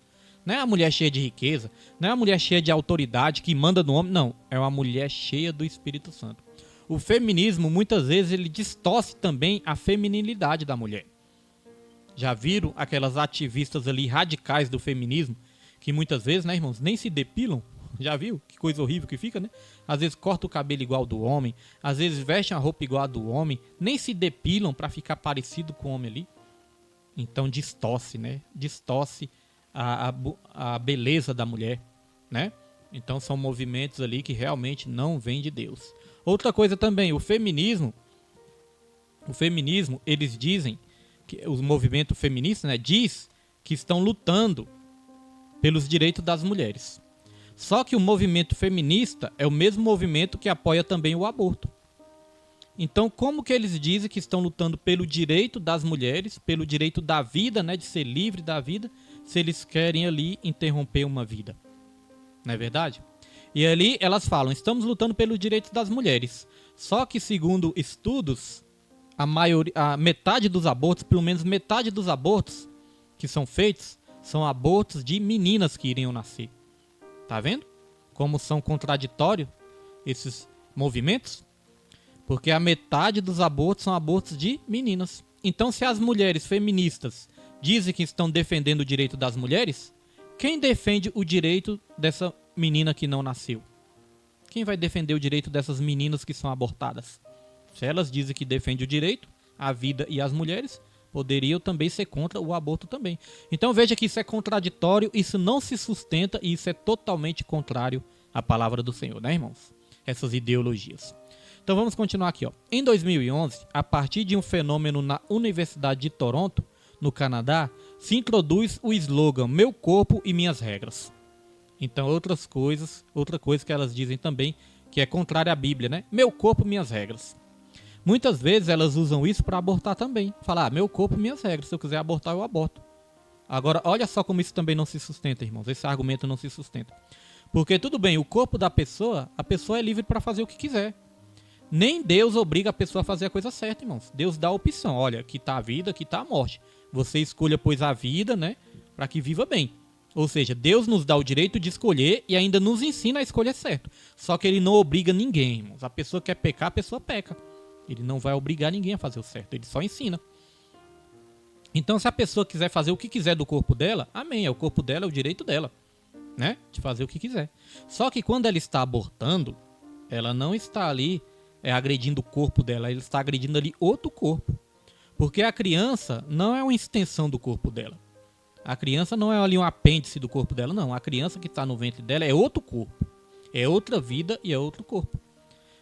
Não é uma mulher cheia de riqueza, não é uma mulher cheia de autoridade que manda no homem, não. É uma mulher cheia do Espírito Santo. O feminismo, muitas vezes, ele distorce também a feminilidade da mulher. Já viram aquelas ativistas ali radicais do feminismo, que muitas vezes, né, irmãos, nem se depilam? Já viu? Que coisa horrível que fica, né? Às vezes corta o cabelo igual do homem, às vezes vestem a roupa igual a do homem, nem se depilam para ficar parecido com o homem ali. Então distorce, né? Distorce a beleza da mulher, né? Então são movimentos ali que realmente não vêm de Deus. Outra coisa também, o feminismo, eles dizem, que o movimento feminista, né, diz que estão lutando pelos direitos das mulheres. Só que o movimento feminista é o mesmo movimento que apoia também o aborto. Então, como que eles dizem que estão lutando pelo direito das mulheres, pelo direito da vida, né, de ser livre da vida, se eles querem ali interromper uma vida? Não é verdade? E ali elas falam, estamos lutando pelos direitos das mulheres. Só que, segundo estudos, a metade dos abortos, pelo menos metade dos abortos que são feitos, são abortos de meninas que iriam nascer. Tá vendo? Como são contraditórios esses movimentos? Porque a metade dos abortos são abortos de meninas. Então, se as mulheres feministas dizem que estão defendendo o direito das mulheres, quem defende o direito dessa menina que não nasceu? Quem vai defender o direito dessas meninas que são abortadas? Se elas dizem que defendem o direito, a vida e as mulheres, poderiam também ser contra o aborto também. Então veja que isso é contraditório, isso não se sustenta e isso é totalmente contrário à palavra do Senhor, né, irmãos? Essas ideologias. Então vamos continuar aqui, ó. Em 2011, a partir de um fenômeno na Universidade de Toronto, no Canadá, se introduz o slogan Meu Corpo e Minhas Regras. Então outra coisa que elas dizem também, que é contrária à Bíblia, né? Meu corpo, minhas regras. Muitas vezes elas usam isso para abortar também. Falar, meu corpo, minhas regras. Se eu quiser abortar, eu aborto. Agora, olha só como isso também não se sustenta, irmãos. Esse argumento não se sustenta. Porque tudo bem, o corpo da pessoa, a pessoa é livre para fazer o que quiser. Nem Deus obriga a pessoa a fazer a coisa certa, irmãos. Deus dá a opção. Olha, aqui está a vida, aqui está a morte. Você escolha, pois, a vida, né? Para que viva bem. Ou seja, Deus nos dá o direito de escolher e ainda nos ensina a escolher certo. Só que ele não obriga ninguém, irmãos. A pessoa quer pecar, a pessoa peca. Ele não vai obrigar ninguém a fazer o certo, ele só ensina. Então, se a pessoa quiser fazer o que quiser do corpo dela, amém, é o corpo dela, é o direito dela, né? De fazer o que quiser. Só que quando ela está abortando, ela não está ali agredindo o corpo dela, ela está agredindo ali outro corpo. Porque a criança não é uma extensão do corpo dela. A criança não é ali um apêndice do corpo dela, não. A criança que está no ventre dela é outro corpo. É outra vida e é outro corpo.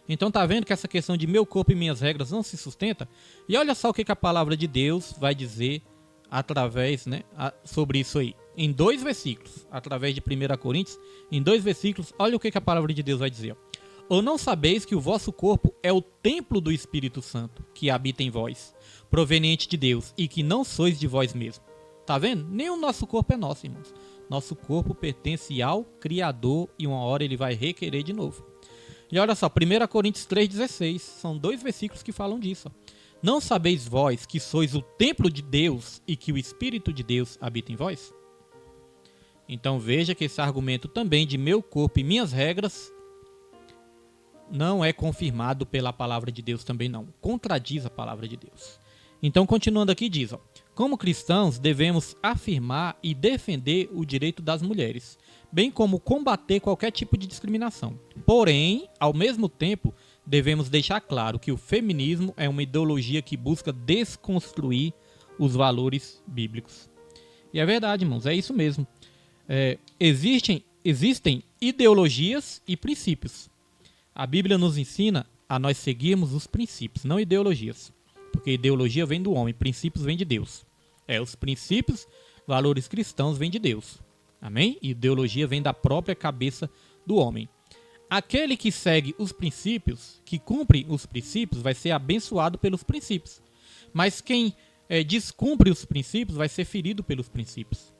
Então tá vendo que essa questão de meu corpo e minhas regras não se sustenta? E olha só o que a palavra de Deus vai dizer através, né, sobre isso aí. Em 2 versículos, através de 1 Coríntios, em 2 versículos, olha o que a palavra de Deus vai dizer. Ou não sabeis que o vosso corpo é o templo do Espírito Santo, que habita em vós, proveniente de Deus, e que não sois de vós mesmos. Tá vendo? Nem o nosso corpo é nosso, irmãos. Nosso corpo pertence ao Criador e uma hora ele vai requerer de novo. E olha só, 1 Coríntios 3,16, são 2 versículos que falam disso. Não sabeis vós que sois o templo de Deus e que o Espírito de Deus habita em vós? Então veja que esse argumento também de meu corpo e minhas regras não é confirmado pela palavra de Deus também não. Contradiz a palavra de Deus. Então continuando aqui diz, ó, como cristãos devemos afirmar e defender o direito das mulheres, bem como combater qualquer tipo de discriminação. Porém, ao mesmo tempo, devemos deixar claro que o feminismo é uma ideologia que busca desconstruir os valores bíblicos. E é verdade, irmãos, é isso mesmo. Existem ideologias e princípios. A Bíblia nos ensina a nós seguirmos os princípios, não ideologias. Porque ideologia vem do homem, princípios vêm de Deus. Os princípios, valores cristãos vêm de Deus. Amém? E ideologia vem da própria cabeça do homem. Aquele que segue os princípios, que cumpre os princípios, vai ser abençoado pelos princípios. Mas quem descumpre os princípios vai ser ferido pelos princípios.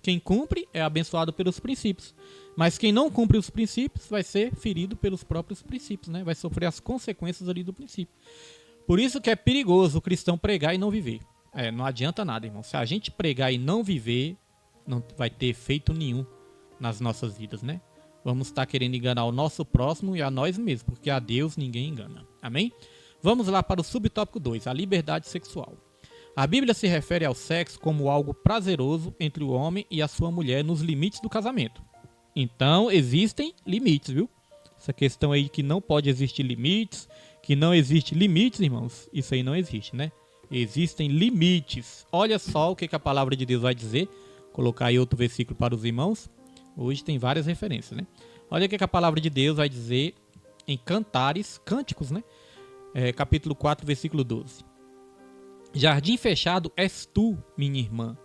Quem cumpre é abençoado pelos princípios. Mas quem não cumpre os princípios vai ser ferido pelos próprios princípios, né? Vai sofrer as consequências ali do princípio. Por isso que é perigoso o cristão pregar e não viver. Não adianta nada, irmão. Se a gente pregar e não viver, não vai ter efeito nenhum nas nossas vidas, né? Vamos estar querendo enganar o nosso próximo e a nós mesmos, porque a Deus ninguém engana. Amém? Vamos lá para o subtópico 2, a liberdade sexual. A Bíblia se refere ao sexo como algo prazeroso entre o homem e a sua mulher nos limites do casamento. Então, existem limites, viu? Essa questão aí que não pode existir limites, que não existe limites, irmãos, isso aí não existe, né? Existem limites. Olha só o que a palavra de Deus vai dizer. Vou colocar aí outro versículo para os irmãos. Hoje tem várias referências, né? Olha o que a palavra de Deus vai dizer em Cantares, Cânticos, né? Capítulo 4, versículo 12. Jardim fechado és tu, minha irmã,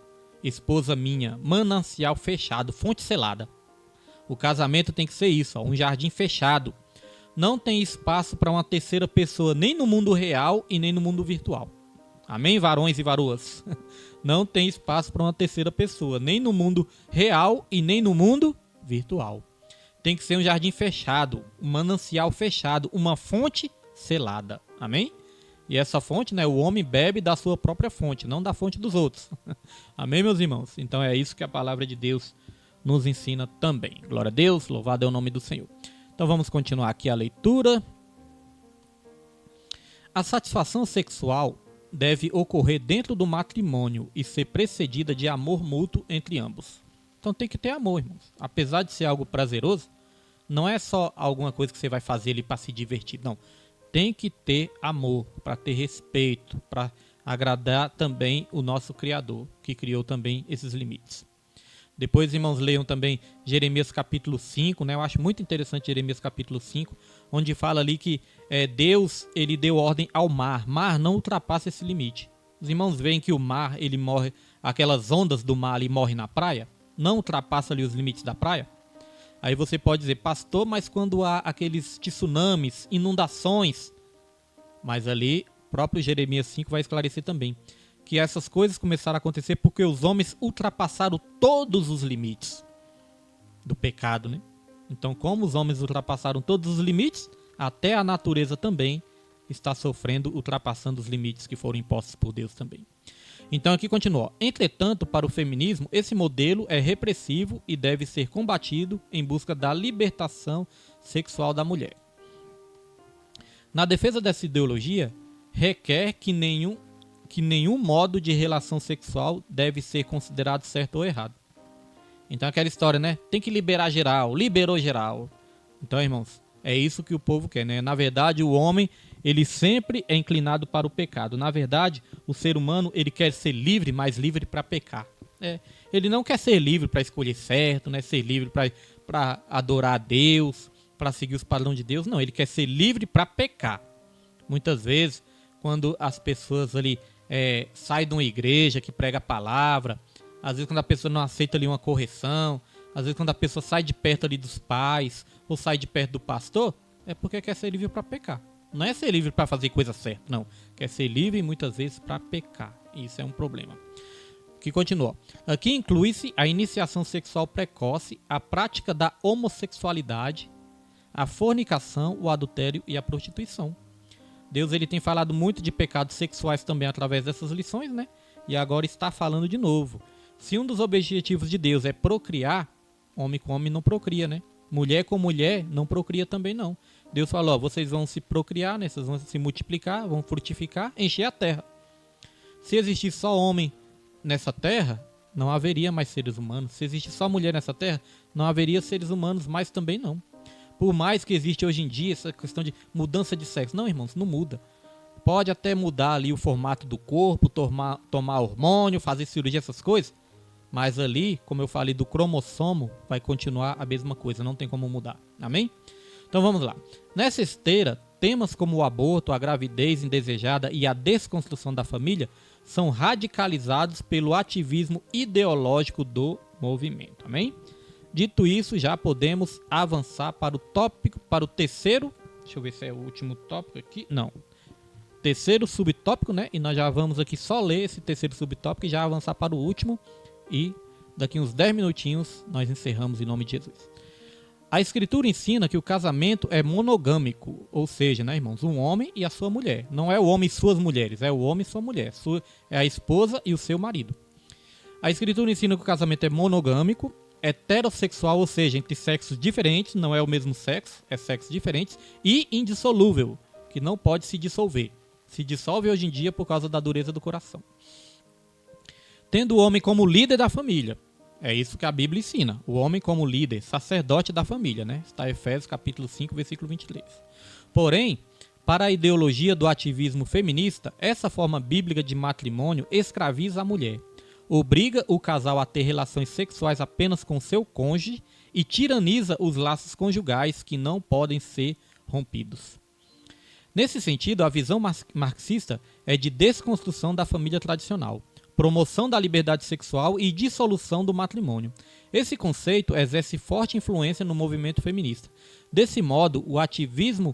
esposa minha, manancial fechado, fonte selada. O casamento tem que ser isso, um jardim fechado. Não tem espaço para uma terceira pessoa, nem no mundo real e nem no mundo virtual. Amém, varões e varoas? Não tem espaço para uma terceira pessoa, nem no mundo real e nem no mundo virtual. Tem que ser um jardim fechado, um manancial fechado, uma fonte selada. Amém? E essa fonte, né, o homem bebe da sua própria fonte, não da fonte dos outros. Amém, meus irmãos? Então é isso que a palavra de Deus nos ensina também. Glória a Deus, louvado é o nome do Senhor. Então vamos continuar aqui a leitura. A satisfação sexual deve ocorrer dentro do matrimônio e ser precedida de amor mútuo entre ambos. Então tem que ter amor, irmãos. Apesar de ser algo prazeroso, não é só alguma coisa que você vai fazer ali para se divertir, não. Tem que ter amor, para ter respeito, para agradar também o nosso Criador, que criou também esses limites. Depois, irmãos, leiam também Jeremias capítulo 5, né? Eu acho muito interessante Jeremias capítulo 5, onde fala ali que Deus ele deu ordem ao mar. Mar não ultrapassa esse limite. Os irmãos veem que o mar, ele morre, aquelas ondas do mar ali morrem na praia, não ultrapassa ali os limites da praia. Aí você pode dizer, pastor, mas quando há aqueles tsunamis, inundações, mas ali, próprio Jeremias 5 vai esclarecer também, que essas coisas começaram a acontecer porque os homens ultrapassaram todos os limites do pecado, né? Então, como os homens ultrapassaram todos os limites, até a natureza também está sofrendo, ultrapassando os limites que foram impostos por Deus também. Então aqui continua. Entretanto, para o feminismo, esse modelo é repressivo e deve ser combatido em busca da libertação sexual da mulher. Na defesa dessa ideologia, requer que nenhum modo de relação sexual deve ser considerado certo ou errado. Então aquela história, né? Tem que liberar geral, liberou geral. Então, irmãos, é isso que o povo quer, né? Na verdade, o homem, ele sempre é inclinado para o pecado. Na verdade, o ser humano, ele quer ser livre, mas livre para pecar. Ele não quer ser livre para escolher certo, né? Ser livre para adorar a Deus, para seguir os padrões de Deus. Não, ele quer ser livre para pecar. Muitas vezes, quando as pessoas ali saem de uma igreja que prega a palavra, às vezes quando a pessoa não aceita ali uma correção, às vezes quando a pessoa sai de perto ali dos pais, ou sai de perto do pastor, é porque quer ser livre para pecar. Não é ser livre para fazer coisa certa, não. Quer ser livre muitas vezes para pecar. Isso é um problema. Que continua. Aqui inclui-se a iniciação sexual precoce, a prática da homossexualidade, a fornicação, o adultério e a prostituição. Deus ele tem falado muito de pecados sexuais também através dessas lições, né? E agora está falando de novo. Se um dos objetivos de Deus é procriar, homem com homem não procria, né? Mulher com mulher não procria também não. Deus falou, vocês vão se procriar, né? Vocês vão se multiplicar, vão frutificar, encher a terra. Se existir só homem nessa terra, não haveria mais seres humanos. Se existir só mulher nessa terra, não haveria seres humanos mais também não. Por mais que existe hoje em dia essa questão de mudança de sexo. Não, irmãos, não muda. Pode até mudar ali o formato do corpo, tomar hormônio, fazer cirurgia, essas coisas. Mas ali, como eu falei, do cromossomo, vai continuar a mesma coisa. Não tem como mudar. Amém? Então vamos lá. Nessa esteira, temas como o aborto, a gravidez indesejada e a desconstrução da família são radicalizados pelo ativismo ideológico do movimento. Amém? Dito isso, já podemos avançar para o tópico, para o terceiro. Deixa eu ver se é o último tópico aqui. Não. Terceiro subtópico, né? E nós já vamos aqui só ler esse terceiro subtópico e já avançar para o último. E daqui uns 10 minutinhos nós encerramos em nome de Jesus. A Escritura ensina que o casamento é monogâmico, ou seja, né, irmãos, um homem e a sua mulher. Não é o homem e suas mulheres, é o homem e sua mulher. É a esposa e o seu marido. A Escritura ensina que o casamento é monogâmico, heterossexual, ou seja, entre sexos diferentes, não é o mesmo sexo, é sexos diferentes, e indissolúvel, que não pode se dissolver. Se dissolve hoje em dia por causa da dureza do coração. Tendo o homem como líder da família. É isso que a Bíblia ensina. O homem como líder, sacerdote da família, né? Está em Efésios capítulo 5, versículo 23. Porém, para a ideologia do ativismo feminista, essa forma bíblica de matrimônio escraviza a mulher, obriga o casal a ter relações sexuais apenas com seu cônjuge e tiraniza os laços conjugais que não podem ser rompidos. Nesse sentido, a visão marxista é de desconstrução da família tradicional, promoção da liberdade sexual e dissolução do matrimônio. Esse conceito exerce forte influência no movimento feminista. Desse modo, o ativismo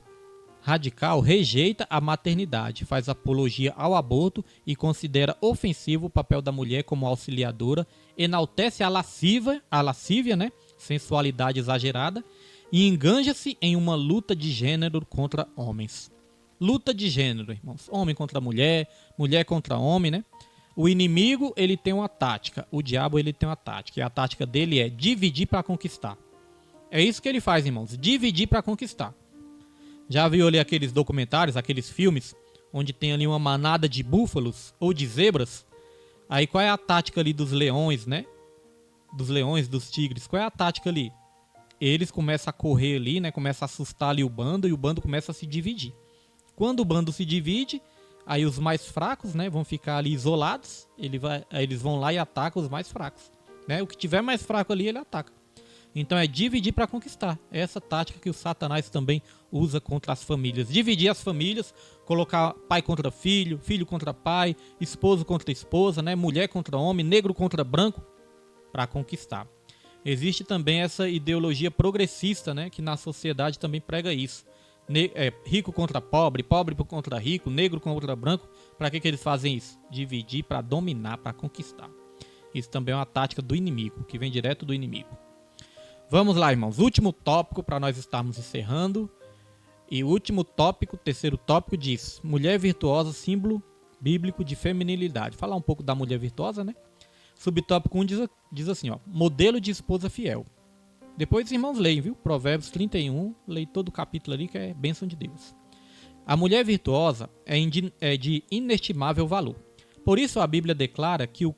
radical rejeita a maternidade, faz apologia ao aborto e considera ofensivo o papel da mulher como auxiliadora, enaltece a lascívia, né, sensualidade exagerada, e enganja-se em uma luta de gênero contra homens. Luta de gênero, irmãos. Homem contra mulher, mulher contra homem, né? O inimigo, ele tem uma tática. O diabo, ele tem uma tática. E a tática dele é dividir para conquistar. É isso que ele faz, irmãos. Dividir para conquistar. Já viu ali aqueles documentários, aqueles filmes, onde tem ali uma manada de búfalos ou de zebras? Aí qual é a tática ali dos leões, né? Dos leões, dos tigres. Qual é a tática ali? Eles começam a correr ali, né? Começam a assustar ali o bando e o bando começa a se dividir. Quando o bando se divide, aí os mais fracos, né, vão ficar ali isolados. Eles vão lá e atacam os mais fracos, né? O que tiver mais fraco ali, ele ataca. Então é dividir para conquistar. É essa tática que o Satanás também usa contra as famílias. Dividir as famílias, colocar pai contra filho, filho contra pai, esposo contra esposa, né, mulher contra homem, negro contra branco, para conquistar. Existe também essa ideologia progressista, né, que na sociedade também prega isso. Rico contra pobre, pobre contra rico, negro contra branco. Para que eles fazem isso? Dividir para dominar, para conquistar. Isso também é uma tática do inimigo, que vem direto do inimigo. Vamos lá, irmãos. Último tópico para nós estarmos encerrando. E o último tópico, terceiro tópico, diz: mulher virtuosa, símbolo bíblico de feminilidade. Falar um pouco da mulher virtuosa, né? Subtópico 1 diz assim, ó: modelo de esposa fiel. Depois os irmãos leem, viu? Provérbios 31, leem todo o capítulo ali, que é bênção de Deus. A mulher virtuosa é de inestimável valor. Por isso a Bíblia declara que o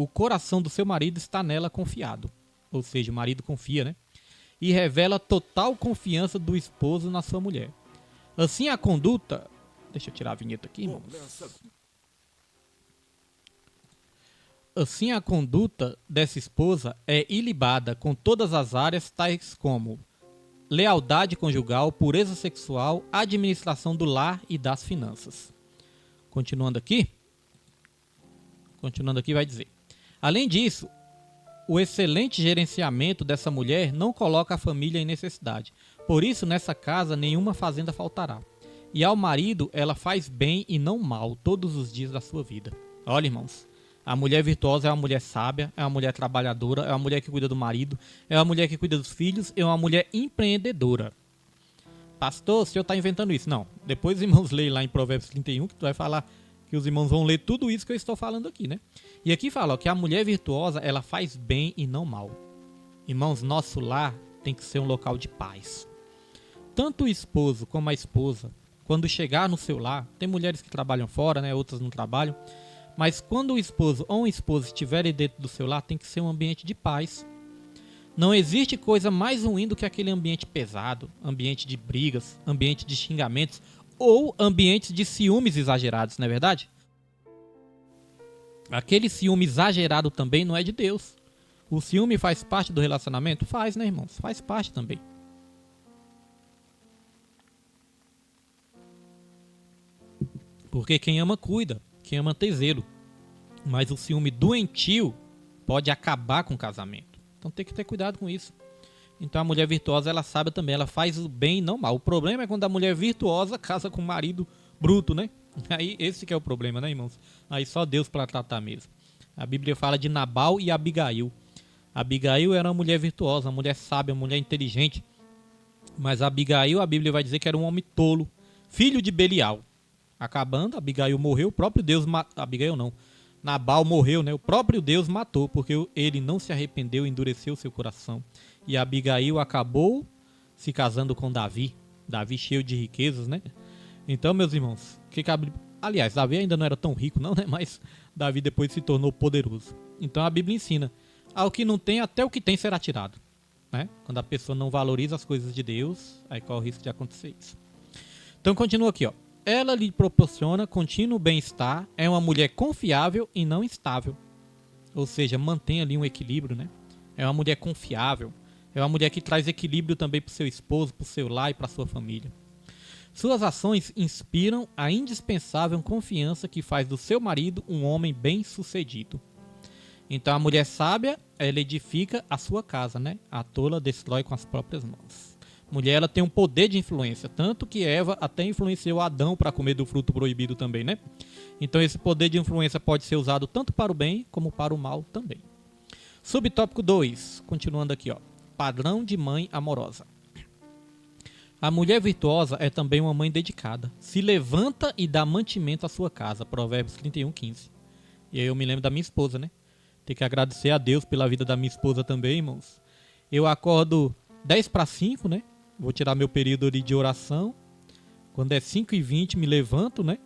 coração do seu marido está nela confiado. Ou seja, o marido confia, né? E revela total confiança do esposo na sua mulher. Assim a conduta... Deixa eu tirar a vinheta aqui, irmãos. Assim, a conduta dessa esposa é ilibada com todas as áreas, tais como lealdade conjugal, pureza sexual, administração do lar e das finanças. Continuando aqui, vai dizer: além disso, o excelente gerenciamento dessa mulher não coloca a família em necessidade. Por isso, nessa casa, nenhuma fazenda faltará. E ao marido, ela faz bem e não mal todos os dias da sua vida. Olha, irmãos, a mulher virtuosa é uma mulher sábia, é uma mulher trabalhadora, é uma mulher que cuida do marido, é uma mulher que cuida dos filhos, é uma mulher empreendedora. Pastor, o senhor está inventando isso? Não. Depois os irmãos leem lá em Provérbios 31, que tu vai falar que os irmãos vão ler tudo isso que eu estou falando aqui, né? E aqui fala ó, que a mulher virtuosa, ela faz bem e não mal. Irmãos, nosso lar tem que ser um local de paz. Tanto o esposo como a esposa, quando chegar no seu lar, tem mulheres que trabalham fora, né? Outras não trabalham. Mas quando o esposo ou uma esposa estiverem dentro do seu lar, tem que ser um ambiente de paz. Não existe coisa mais ruim do que aquele ambiente pesado, ambiente de brigas, ambiente de xingamentos ou ambientes de ciúmes exagerados, não é verdade? Aquele ciúme exagerado também não é de Deus. O ciúme faz parte do relacionamento? Faz, né, irmãos? Faz parte também. Porque quem ama cuida, quem ama tem zelo. Mas o ciúme doentio pode acabar com o casamento. Então tem que ter cuidado com isso. Então a mulher virtuosa, ela sabe também, ela faz o bem e não mal. O problema é quando a mulher virtuosa casa com um marido bruto, né? Aí esse que é o problema, né, irmãos? Aí só Deus para tratar mesmo. A Bíblia fala de Nabal e Abigail. Abigail era uma mulher virtuosa, uma mulher sábia, uma mulher inteligente. Mas Abigail, a Bíblia vai dizer que era um homem tolo, filho de Belial. Acabando, Abigail morreu, o próprio Deus matou. Abigail não. Nabal morreu, né? O próprio Deus matou, porque ele não se arrependeu e endureceu seu coração. E Abigail acabou se casando com Davi. Davi cheio de riquezas, né? Então, meus irmãos, aliás, Davi ainda não era tão rico, não, né? Mas Davi depois se tornou poderoso. Então a Bíblia ensina: ao que não tem, até o que tem será tirado. Né? Quando a pessoa não valoriza as coisas de Deus, aí corre o risco de acontecer isso. Então continua aqui, ó. Ela lhe proporciona contínuo bem-estar, é uma mulher confiável e não instável. Ou seja, mantém ali um equilíbrio, né? É uma mulher confiável, é uma mulher que traz equilíbrio também para o seu esposo, para o seu lar e para a sua família. Suas ações inspiram a indispensável confiança que faz do seu marido um homem bem-sucedido. Então a mulher sábia, ela edifica a sua casa, né? A tola destrói com as próprias mãos. Mulher, ela tem um poder de influência, tanto que Eva até influenciou Adão para comer do fruto proibido também, né? Então esse poder de influência pode ser usado tanto para o bem como para o mal também. Subtópico 2, continuando aqui, ó. Padrão de mãe amorosa. A mulher virtuosa é também uma mãe dedicada. Se levanta e dá mantimento à sua casa. Provérbios 31:15. E aí eu me lembro da minha esposa, né? Tem que agradecer a Deus pela vida da minha esposa também, irmãos. Eu acordo 10:05, né? Vou tirar meu período ali de oração. Quando é 5:20, me levanto, né?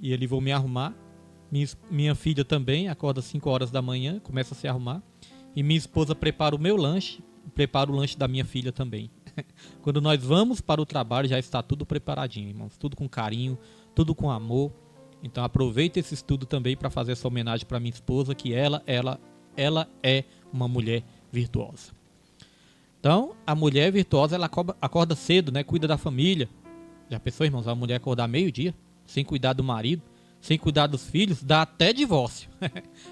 E ali vou me arrumar. Minha filha também acorda 5 horas da manhã, começa a se arrumar. E minha esposa prepara o meu lanche, prepara o lanche da minha filha também. Quando nós vamos para o trabalho, já está tudo preparadinho, irmãos. Tudo com carinho, tudo com amor. Então aproveita esse estudo também para fazer essa homenagem para minha esposa, que ela é uma mulher virtuosa. Então, a mulher virtuosa, ela acorda cedo, né? Cuida da família. Já pensou, irmãos? A mulher acordar meio-dia, sem cuidar do marido, sem cuidar dos filhos, dá até divórcio.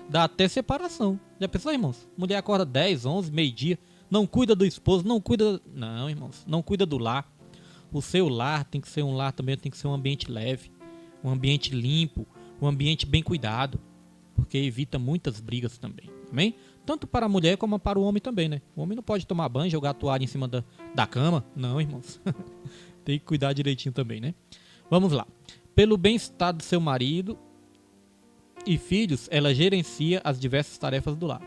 Dá até separação. Já pensou, irmãos? Mulher acorda 10, 11, meio-dia, não cuida do esposo, não cuida... Não, irmãos, não cuida do lar. O seu lar tem que ser um lar também, tem que ser um ambiente leve, um ambiente limpo, um ambiente bem cuidado, porque evita muitas brigas também. Amém? Tanto para a mulher como para o homem também, né? O homem não pode tomar banho, jogar a toalha em cima da cama. Não, irmãos. Tem que cuidar direitinho também, né? Vamos lá. Pelo bem-estar do seu marido e filhos, ela gerencia as diversas tarefas do lar.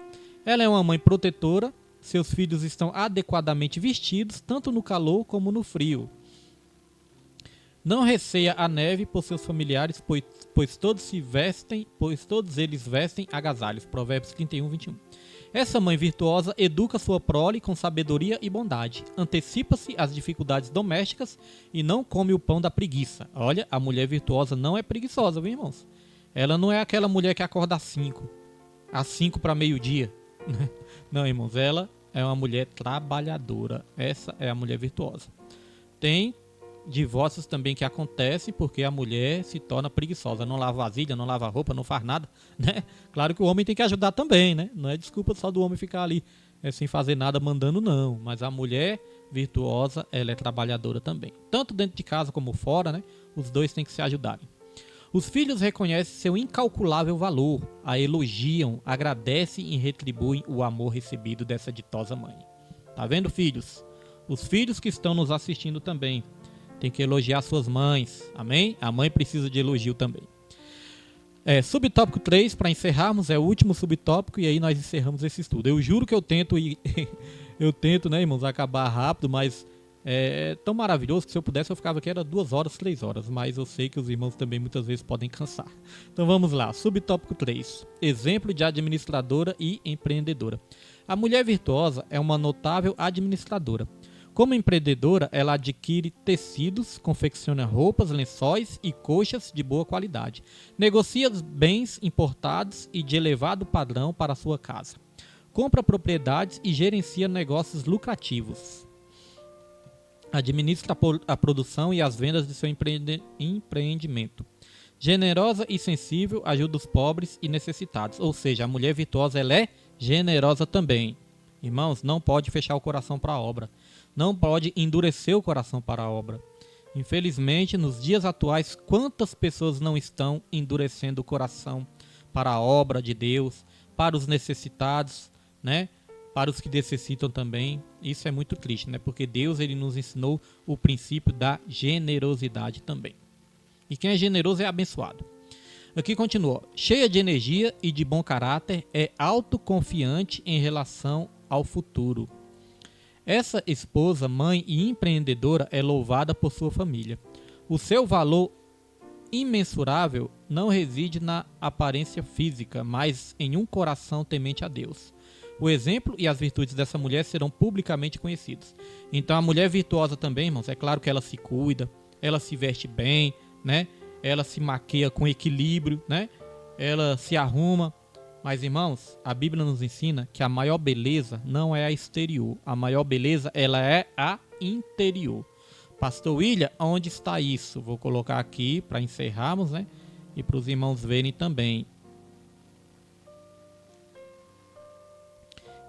Ela é uma mãe protetora. Seus filhos estão adequadamente vestidos, tanto no calor como no frio. Não receia a neve por seus familiares, pois todos eles vestem agasalhos. Provérbios 31:21. Essa mãe virtuosa educa sua prole com sabedoria e bondade. Antecipa-se às dificuldades domésticas e não come o pão da preguiça. Olha, a mulher virtuosa não é preguiçosa, viu, irmãos? Ela não é aquela mulher que acorda às 5. às 5 para meio-dia. Não, irmãos, ela é uma mulher trabalhadora. Essa é a mulher virtuosa. Tem divórcios também que acontecem porque a mulher se torna preguiçosa, não lava vasilha, não lava roupa, não faz nada, né? Claro que o homem tem que ajudar também, né? Não é desculpa só do homem ficar ali sem fazer nada, mandando, não. Mas a mulher virtuosa, ela é trabalhadora também. Tanto dentro de casa como fora, né? Os dois têm que se ajudarem. Os filhos reconhecem seu incalculável valor, a elogiam, agradecem e retribuem o amor recebido dessa ditosa mãe. Tá vendo, filhos? Os filhos que estão nos assistindo também tem que elogiar suas mães, amém? A mãe precisa de elogio também. Subtópico 3, para encerrarmos, é o último subtópico e aí nós encerramos esse estudo. Eu juro que eu tento, né, irmãos, acabar rápido, mas é tão maravilhoso que se eu pudesse eu ficava aqui, era 2 horas, 3 horas, mas eu sei que os irmãos também muitas vezes podem cansar. Então vamos lá, subtópico 3, exemplo de administradora e empreendedora. A mulher virtuosa é uma notável administradora. Como empreendedora, ela adquire tecidos, confecciona roupas, lençóis e coxas de boa qualidade. Negocia bens importados e de elevado padrão para sua casa. Compra propriedades e gerencia negócios lucrativos. Administra a produção e as vendas de seu empreendimento. Generosa e sensível, ajuda os pobres e necessitados. Ou seja, a mulher virtuosa ela é generosa também. Irmãos, não pode fechar o coração para a obra. Não pode endurecer o coração para a obra. Infelizmente, nos dias atuais, quantas pessoas não estão endurecendo o coração para a obra de Deus, para os necessitados, né? Para os que necessitam também. Isso é muito triste, né? Porque Deus ele nos ensinou o princípio da generosidade também. E quem é generoso é abençoado. Aqui continua. Cheia de energia e de bom caráter, é autoconfiante em relação ao futuro. Essa esposa, mãe e empreendedora é louvada por sua família. O seu valor imensurável não reside na aparência física, mas em um coração temente a Deus. O exemplo e as virtudes dessa mulher serão publicamente conhecidos. Então a mulher virtuosa também, irmãos, é claro que ela se cuida, ela se veste bem, né? Ela se maqueia com equilíbrio, né? Ela se arruma. Mas, irmãos, a Bíblia nos ensina que a maior beleza não é a exterior. A maior beleza, ela é a interior. Pastor William, onde está isso? Vou colocar aqui para encerrarmos, né? E para os irmãos verem também.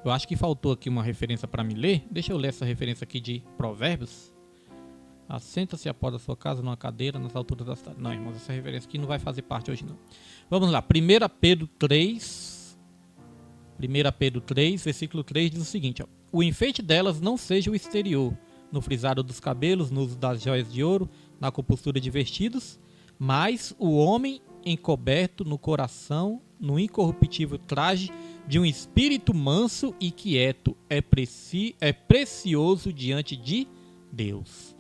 Eu acho que faltou aqui uma referência para me ler. Deixa eu ler essa referência aqui de Provérbios. Assenta-se após a sua casa numa cadeira nas alturas da cidade. Não, irmãos, essa referência aqui não vai fazer parte hoje não. Vamos lá, 1 Pedro 3, versículo 3 diz o seguinte, ó, o enfeite delas não seja o exterior, no frisado dos cabelos, no uso das joias de ouro, na compostura de vestidos, mas o homem encoberto no coração, no incorruptível traje de um espírito manso e quieto, é precioso diante de Deus.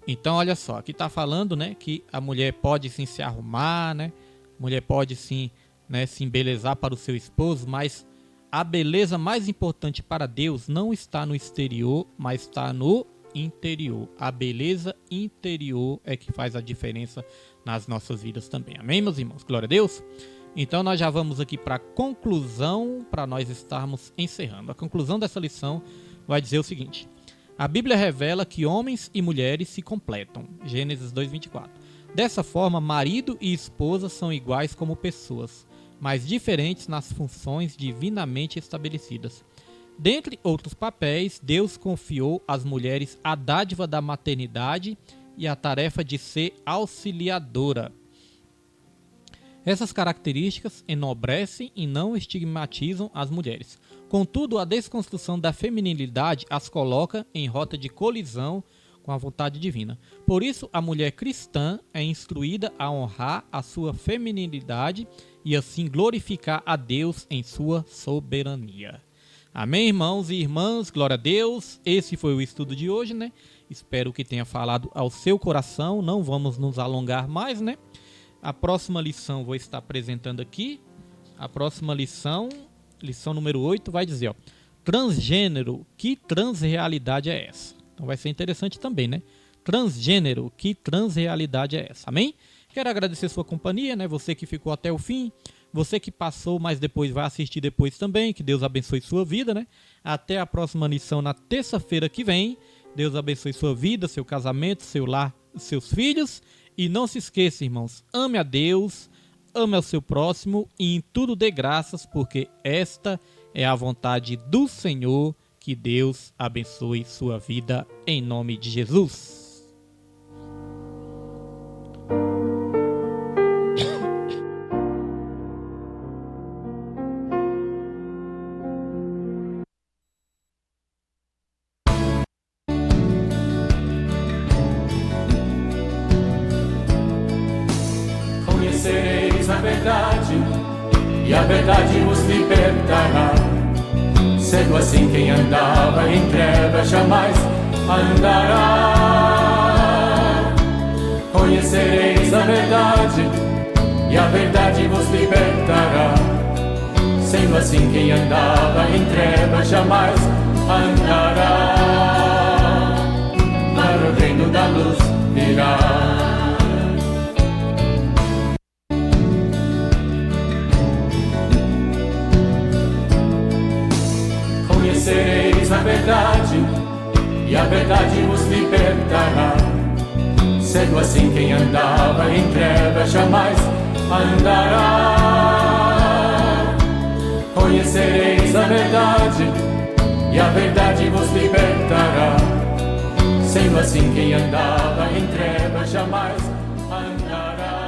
Então, olha só, aqui está falando, né, que a mulher pode sim se arrumar, né, a mulher pode sim, né, se embelezar para o seu esposo, mas a beleza mais importante para Deus não está no exterior, mas está no interior. A beleza interior é que faz a diferença nas nossas vidas também. Amém, meus irmãos? Glória a Deus. Então, nós já vamos aqui para a conclusão, para nós estarmos encerrando. A conclusão dessa lição vai dizer o seguinte. A Bíblia revela que homens e mulheres se completam. Gênesis 2:24. Dessa forma, marido e esposa são iguais como pessoas, mas diferentes nas funções divinamente estabelecidas. Dentre outros papéis, Deus confiou às mulheres a dádiva da maternidade e a tarefa de ser auxiliadora. Essas características enobrecem e não estigmatizam as mulheres. Contudo, a desconstrução da feminilidade as coloca em rota de colisão com a vontade divina. Por isso, a mulher cristã é instruída a honrar a sua feminilidade e assim glorificar a Deus em sua soberania. Amém, irmãos e irmãs? Glória a Deus. Esse foi o estudo de hoje, né? Espero que tenha falado ao seu coração. Não vamos nos alongar mais, né? A próxima lição vou estar apresentando aqui. A próxima lição número 8, vai dizer, ó, transgênero, que transrealidade é essa? Então vai ser interessante também, né? Transgênero, que transrealidade é essa? Amém? Quero agradecer sua companhia, né? Você que ficou até o fim, você que passou, mas depois vai assistir depois também. Que Deus abençoe sua vida, né? Até a próxima lição na terça-feira que vem. Deus abençoe sua vida, seu casamento, seu lar, seus filhos. E não se esqueça, irmãos, ame a Deus, ame ao seu próximo e em tudo dê graças, porque esta é a vontade do Senhor. Que Deus abençoe sua vida em nome de Jesus. Conhecereis a verdade, e a verdade vos libertará. Sendo assim, quem andava em trevas jamais andará. Conhecereis a verdade, e a verdade vos libertará. Sendo assim, quem andava em trevas jamais andará. Para o reino da luz virá. Conhecereis a verdade, e a verdade vos libertará. Sendo assim, quem andava em trevas jamais andará. Conhecereis a verdade, e a verdade vos libertará. Sendo assim, quem andava em trevas jamais andará.